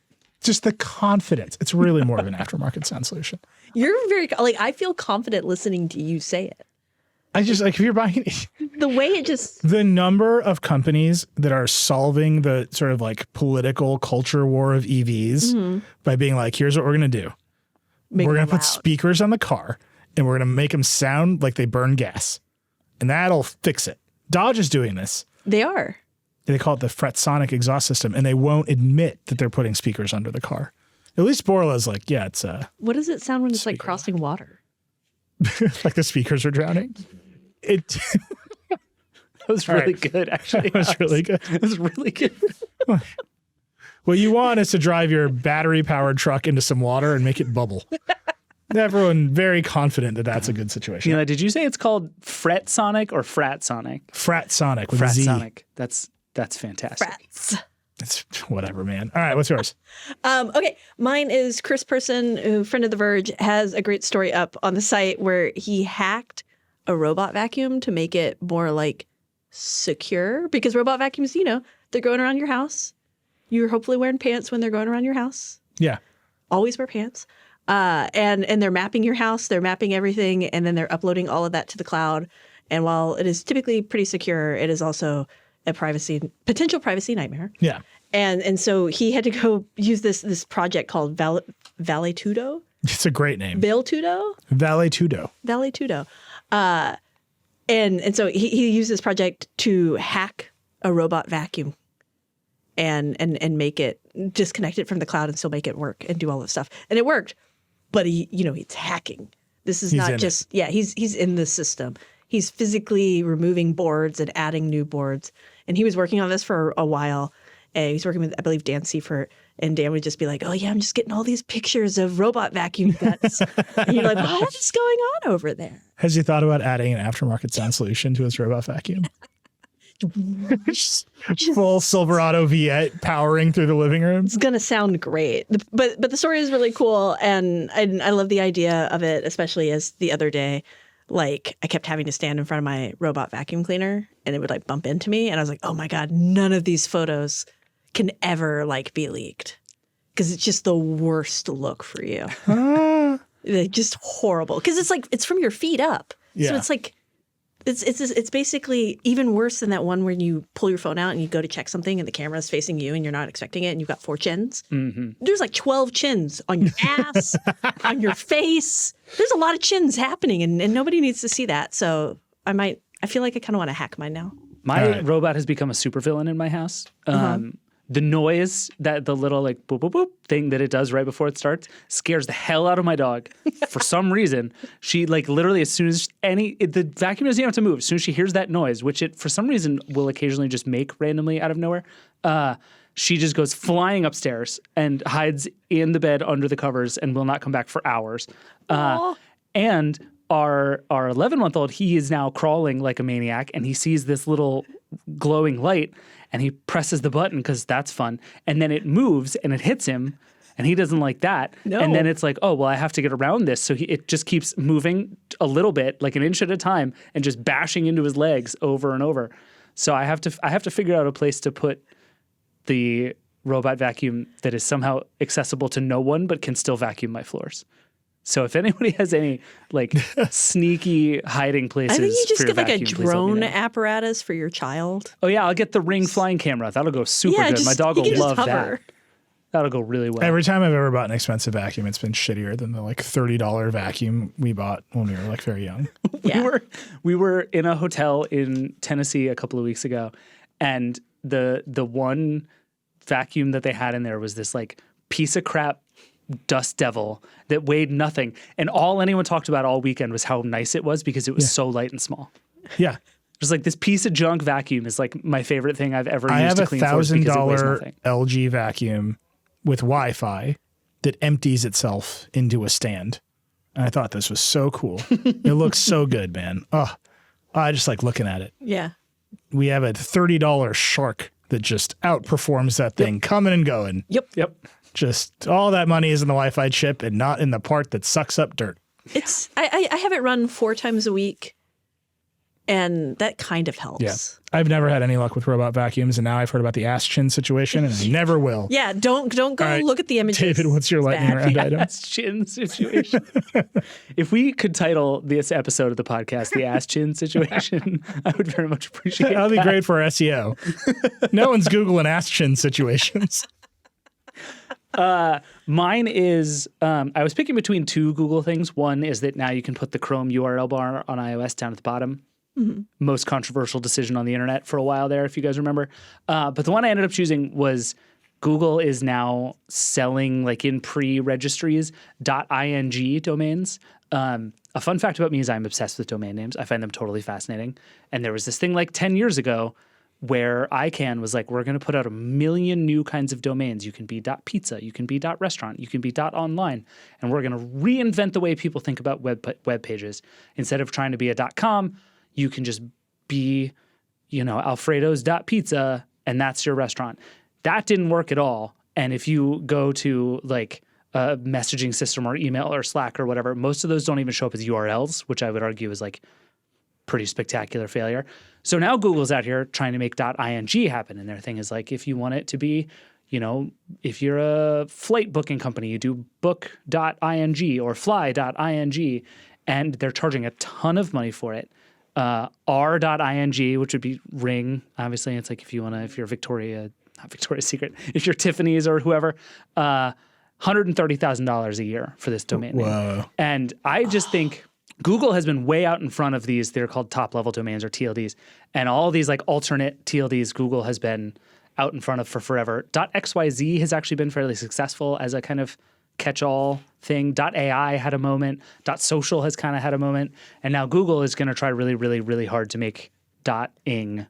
just the confidence. It's really more of an aftermarket sound solution. You're very, like, I feel confident listening to you say it. I just, like, if you're buying the way it just, the number of companies that are solving the sort of like political culture war of EVs by being like, here's what we're going to do. We're going to put speakers on the car and we're going to make them sound like they burn gas. And that'll fix it. Dodge is doing this. They are. They call it the Fretsonic exhaust system, and they won't admit that they're putting speakers under the car. At least Borla's like, yeah, it's what does it sound when it's like crossing water? like the speakers are drowning. It that was really good, actually. That was really good. It was really good. What you want is to drive your battery-powered truck into some water and make it bubble. Everyone very confident that that's a good situation. Nilay, did you say it's called Fretsonic or Fratsonic? Fratsonic with a Z. Fratsonic. That's fantastic. Frats. It's whatever, man. All right, what's yours? Okay, mine is Chris Person, who friend of the Verge, has a great story up on the site where he hacked a robot vacuum to make it more like secure, because robot vacuums, they're going around your house. You're hopefully wearing pants when they're going around your house. Yeah. Always wear pants. And they're mapping your house, they're mapping everything, and then they're uploading all of that to the cloud. And while it is typically pretty secure, it is also a potential privacy nightmare. Yeah. And so he had to go use this project called Valetudo. It's a great name. Valetudo? Valetudo. And so he used this project to hack a robot vacuum and make it disconnect it from the cloud and still make it work and do all this stuff. And it worked. But he's hacking. This is not just he's in the system. He's physically removing boards and adding new boards. And he was working on this for a while. And he's working with, I believe, Dan Seifert. And Dan would just be like, oh, yeah, I'm just getting all these pictures of robot vacuum guts. And you're like, what is going on over there? Has he thought about adding an aftermarket sound solution to his robot vacuum? Just full Silverado V8 powering through the living room. It's going to sound great. But the story is really cool. And I love the idea of it, especially as the other day, like I kept having to stand in front of my robot vacuum cleaner and it would like bump into me. And I was like, oh my God, none of these photos can ever like be leaked because it's just the worst look for you. Just horrible. Because it's like, it's from your feet up. Yeah. So it's like, it's basically even worse than that one where you pull your phone out and you go to check something and the camera's facing you and you're not expecting it and you've got 4 chins. Mm-hmm. There's like 12 chins on your ass, on your face. There's a lot of chins happening and nobody needs to see that. So I feel like I kind of want to hack mine now. My robot has become a supervillain in my house. The noise that the little like boop, boop, boop thing that it does right before it starts scares the hell out of my dog. For some reason, she like literally as soon as the vacuum doesn't even have to move. As soon as she hears that noise, which it for some reason will occasionally just make randomly out of nowhere, she just goes flying upstairs and hides in the bed under the covers and will not come back for hours. And our 11-month-old, he is now crawling like a maniac and he sees this little glowing light and he presses the button because that's fun. And then it moves and it hits him and he doesn't like that. No. And then it's like, oh, well, I have to get around this. So it just keeps moving a little bit, like an inch at a time and just bashing into his legs over and over. So I have to figure out a place to put the robot vacuum that is somehow accessible to no one but can still vacuum my floors. So if anybody has any like sneaky hiding places, I think you just for get like vacuum, a drone apparatus for your child. Oh yeah, I'll get the Ring flying camera. That'll go super good. My dog will love that. That'll go really well. Every time I've ever bought an expensive vacuum, it's been shittier than the like $30 vacuum we bought when we were like very young. We were in a hotel in Tennessee a couple of weeks ago, and the one vacuum that they had in there was this like piece of crap dust devil that weighed nothing. And all anyone talked about all weekend was how nice it was because it was so light and small. Yeah. Just like this piece of junk vacuum is like my favorite thing I've ever used to clean floors because it weighs nothing. I have a $1,000 LG vacuum with Wi-Fi that empties itself into a stand. And I thought this was so cool. It looks so good, man. Oh, I just like looking at it. Yeah. We have a $30 shark that just outperforms that thing, coming and going. Yep. Just all that money is in the Wi-Fi chip and not in the part that sucks up dirt. It's I have it run 4 times a week, and that kind of helps. Yeah. I've never had any luck with robot vacuums, and now I've heard about the ass chin situation, and I never will. Yeah, don't go right. look at the images. David, what's your lightning round item? Ass chin situation. If we could title this episode of the podcast "The Ass Chin Situation," I would very much appreciate that. That would be great for SEO. No one's Googling ass chin situations. Mine is, I was picking between 2 Google things. One is that now you can put the Chrome URL bar on iOS down at the bottom. Mm-hmm. Most controversial decision on the internet for a while there, if you guys remember. But the one I ended up choosing was Google is now selling, like in pre-registries, .ing domains. A fun fact about me is I'm obsessed with domain names. I find them totally fascinating. And there was this thing like 10 years ago where ICANN was like, we're going to put out 1 million new kinds of domains. You can be .pizza, you can be .restaurant, you can be .online, and we're going to reinvent the way people think about web pages. Instead of trying to be a .com, you can just be, Alfredo's .pizza, and that's your restaurant. That didn't work at all. And if you go to like a messaging system or email or Slack or whatever, most of those don't even show up as URLs, which I would argue is like pretty spectacular failure. So now Google's out here trying to make .ing happen. And their thing is like, if you want it to be, if you're a flight booking company, you do book.ing or fly.ing, and they're charging a ton of money for it. R.ing, which would be Ring. Obviously, it's like if you're not Victoria's Secret, if you're Tiffany's or whoever, $130,000 a year for this domain name. And I just think Google has been way out in front of these. They're called top-level domains or TLDs. And all these like alternate TLDs, Google has been out in front of for forever. .xyz has actually been fairly successful as a kind of catch-all thing. .ai had a moment. .social has kind of had a moment. And now Google is going to try really, really, really hard to make .ing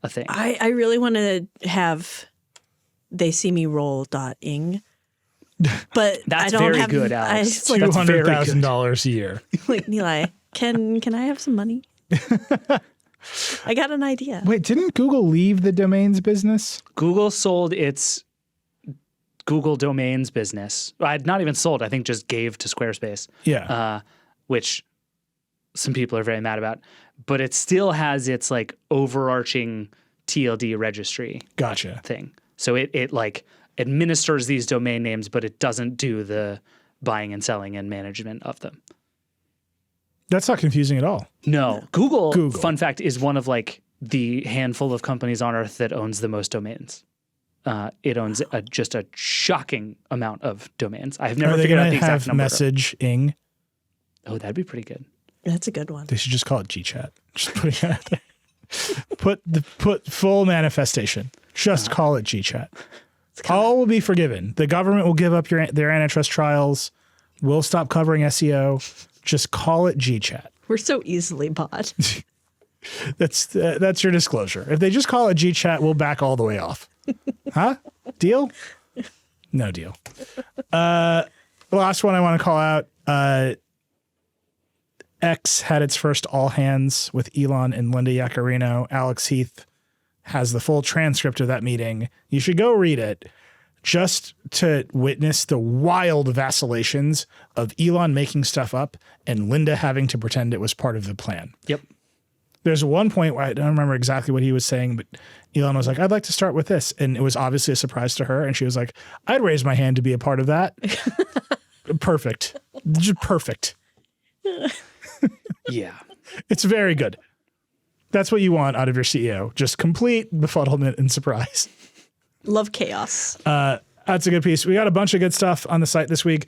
a thing. I really want to have they see me roll .ing. But that's I don't very have, good, Alex. $200,000 a year. Like, Nilay, can I have some money? I got an idea. Wait, didn't Google leave the domains business? Google sold its Google Domains business. Not even sold, I think just gave to Squarespace. Yeah. Which some people are very mad about. But it still has its like overarching TLD registry Gotcha. thing. So it like administers these domain names, but it doesn't do the buying and selling and management of them. That's not confusing at all. No. Google, fun fact, is one of like the handful of companies on earth that owns the most domains. It owns just a shocking amount of domains. I've never figured out the exact number. Messaging? Oh, that'd be pretty good. That's a good one. They should just call it GChat. Just putting it out there. Put full manifestation. Just call it GChat. All will be forgiven. The government will give up their antitrust trials. We'll stop covering SEO. Just call it GChat. We're so easily bought. That's your disclosure. If they just call it GChat, we'll back all the way off. Huh? Deal? No deal. The last one I want to call out. X had its first all hands with Elon and Linda Yaccarino. Alex Heath has the full transcript of that meeting. You should go read it just to witness the wild vacillations of Elon making stuff up and Linda having to pretend it was part of the plan. Yep. There's one point where I don't remember exactly what he was saying, but Elon was like, I'd like to start with this. And it was obviously a surprise to her. And she was like, I'd raise my hand to be a part of that. Perfect. Just perfect. Yeah. It's very good. That's what you want out of your CEO. Just complete befuddlement and surprise. Love chaos. That's a good piece. We got a bunch of good stuff on the site this week.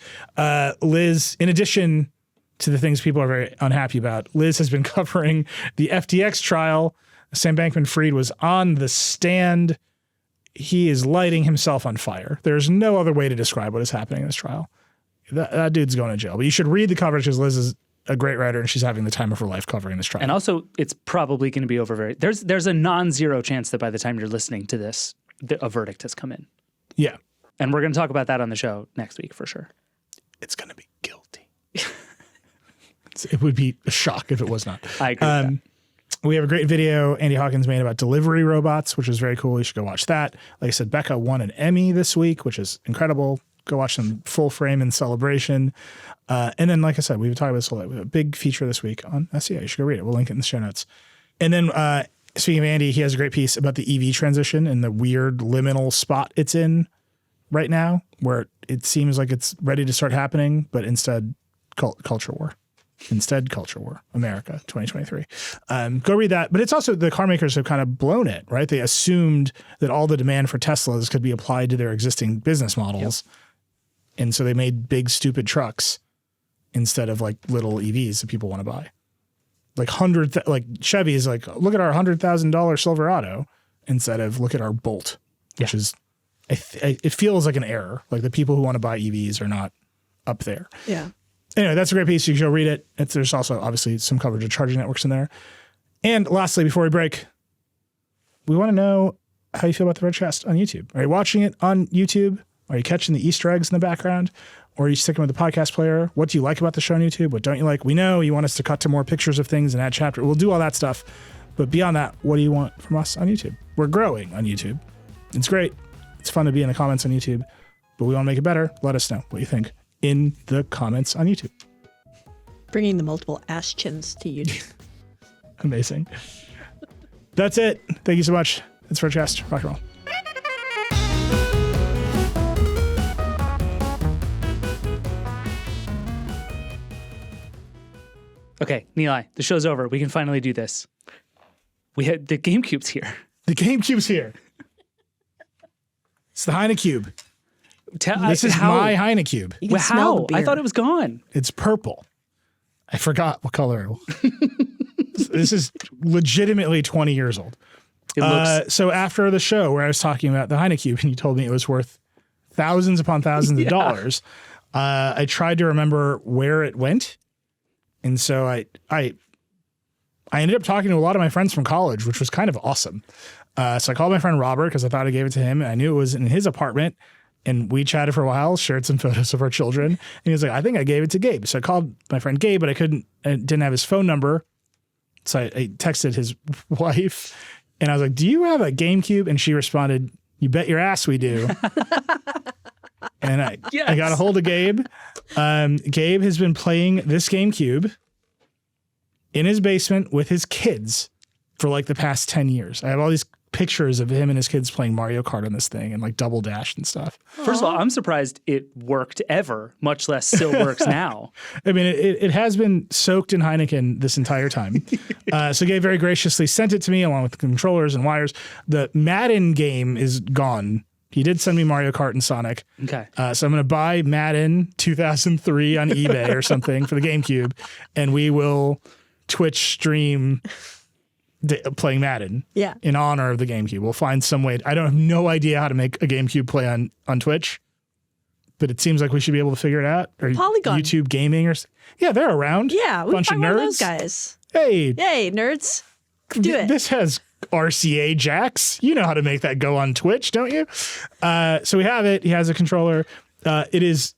Liz, in addition to the things people are very unhappy about, Liz has been covering the FTX trial. Sam Bankman-Fried was on the stand. He is lighting himself on fire. There's no other way to describe what is happening in this trial. That dude's going to jail. But you should read the coverage because Liz is a great writer and she's having the time of her life covering this trial. And also, it's probably going to be over there's a non-zero chance that by the time you're listening to this, a verdict has come in. Yeah. And we're going to talk about that on the show next week for sure. It's going to be guilty. It would be a shock if it was not. I agree with that. We have a great video Andy Hawkins made about delivery robots, which is very cool. You should go watch that. Like I said, Becca won an Emmy this week, which is incredible. Go watch them full frame in celebration. And then, like I said, we've talked about this a lot. We have a big feature this week on SEO. You should go read it. We'll link it in the show notes. And then speaking of Andy, he has a great piece about the EV transition and the weird liminal spot it's in right now, where it seems like it's ready to start happening, but instead culture war. Instead, culture war, America, 2023. Go read that. But it's also the car makers have kind of blown it, right? They assumed that all the demand for Teslas could be applied to their existing business models. Yep. And so they made big, stupid trucks instead of like little EVs that people want to buy. Like Chevy is like, look at our $100,000 Silverado instead of look at our Bolt, which is, it feels like an error. Like the people who want to buy EVs are not up there. Yeah. Anyway, that's a great piece. You can go read it. There's also obviously some coverage of charging networks in there. And lastly, before we break, we want to know how you feel about the Vergecast on YouTube. Are you watching it on YouTube? Are you catching the Easter eggs in the background? Or are you sticking with the podcast player? What do you like about the show on YouTube? What don't you like? We know you want us to cut to more pictures of things and add chapters. We'll do all that stuff. But beyond that, what do you want from us on YouTube? We're growing on YouTube. It's great. It's fun to be in the comments on YouTube. But we want to make it better. Let us know what you think in the comments on YouTube. Bringing the multiple ass chins to YouTube. Amazing. That's it. Thank you so much. It's Vergecast. Rock and roll. Okay, Nilay, the show's over. We can finally do this. We had the GameCube's here. The GameCube's here. It's the Heinecube. This is my Heinecube. You can smell the beer. I thought it was gone. It's purple. I forgot what color it was. This is legitimately 20 years old. It looks. So after the show where I was talking about the Heinecube and you told me it was worth thousands upon thousands of dollars, I tried to remember where it went. And so I ended up talking to a lot of my friends from college, which was kind of awesome. So I called my friend Robert because I thought I gave it to him. And I knew it was in his apartment. And we chatted for a while, shared some photos of our children. And he was like, I think I gave it to Gabe. So I called my friend Gabe, but I didn't have his phone number. So I texted his wife and I was like, do you have a GameCube? And she responded, you bet your ass we do. And I got a hold of Gabe. Gabe has been playing this GameCube in his basement with his kids for like the past 10 years. I have all these pictures of him and his kids playing Mario Kart on this thing and like Double Dash and stuff. First of all, I'm surprised it worked ever, much less still works now. I mean, it has been soaked in Heineken this entire time. So Gabe very graciously sent it to me along with the controllers and wires. The Madden game is gone. He did send me Mario Kart and Sonic. Okay. So I'm going to buy Madden 2003 on eBay or something for the GameCube, and we will Twitch stream playing Madden in honor of the GameCube. We'll find some way. I have no idea how to make a GameCube play on Twitch, but it seems like we should be able to figure it out. Or Polygon. YouTube Gaming. They're around. Yeah, we bunch find of one nerds. of those guys. Hey, nerds. Do it. This has RCA jacks. You know how to make that go on Twitch, don't you? So we have it. He has a controller. It is,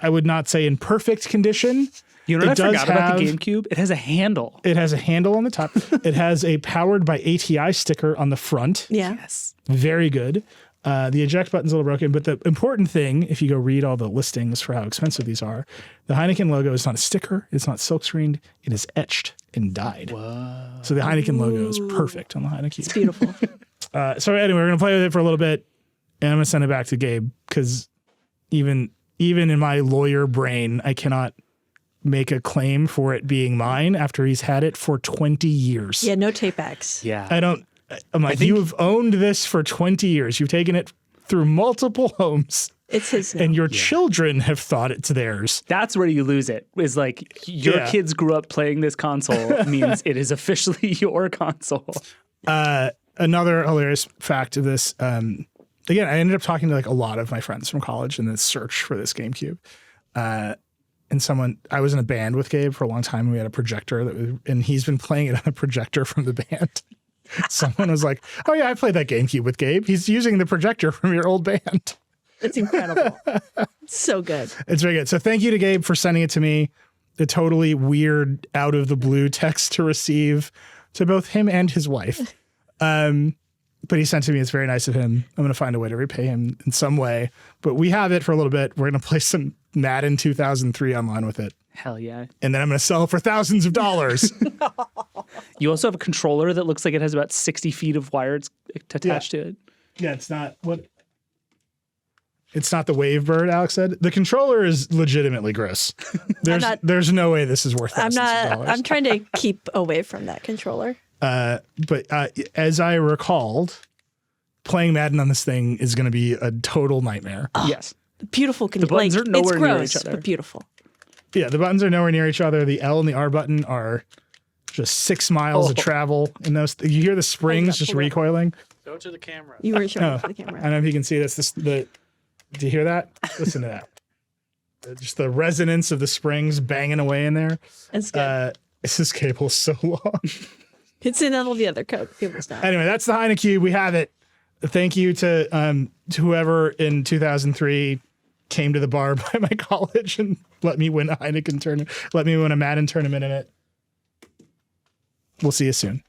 I would not say in perfect condition. You know what I forgot about the GameCube? It has a handle. It has a handle on the top. It has a powered by ATI sticker on the front. Yeah. Yes. Very good. The eject button's a little broken, but the important thing, if you go read all the listings for how expensive these are, the Heineken logo is not a sticker. It's not silkscreened. It is etched and dyed. Whoa. So the Heineken logo is perfect on the Heineken. It's beautiful. So anyway, we're going to play with it for a little bit, and I'm going to send it back to Gabe because even in my lawyer brain, I cannot make a claim for it being mine after he's had it for 20 years. Yeah, no tape backs. Yeah. I'm like, you have owned this for 20 years. You've taken it through multiple homes. It's his now. And your children have thought it's theirs. That's where you lose it. Is like your kids grew up playing this console means it is officially your console. Another hilarious fact of this, again, I ended up talking to like a lot of my friends from college in this search for this GameCube. And I was in a band with Gabe for a long time. And we had a projector and he's been playing it on a projector from the band. Someone was like, oh yeah, I played that GameCube with Gabe. He's using the projector from your old band. It's incredible. So good. It's very good. So thank you to Gabe for sending it to me. The totally weird, out of the blue text to receive to both him and his wife. But he sent it to me. It's very nice of him. I'm going to find a way to repay him in some way. But we have it for a little bit. We're going to play some Madden 2003 online with it. Hell yeah. And then I'm going to sell it for thousands of dollars. You also have a controller that looks like it has about 60 feet of wires attached to it. Yeah, it's not what. It's not the wave bird, Alex said. The controller is legitimately gross. There's no way this is worth thousands of dollars. I'm trying to keep away from that controller. But as I recalled, playing Madden on this thing is going to be a total nightmare. Yes. Beautiful. The buttons are nowhere it's near gross, each other. but beautiful. Yeah, the buttons are nowhere near each other. The L and the R button are just 6 miles of travel. And those, you hear the springs just recoiling. Show it to the camera. You weren't showing it to the camera. I don't know if you can see this. Do you hear that? Listen to that. Just the resonance of the springs banging away in there. It's good. This cable is so long. It's in all the other cables now. Anyway, that's the Heinecube. We have it. Thank you to whoever in 2003 came to the bar by my college and let me win a Heineken tournament. Let me win a Madden tournament in it. We'll see you soon.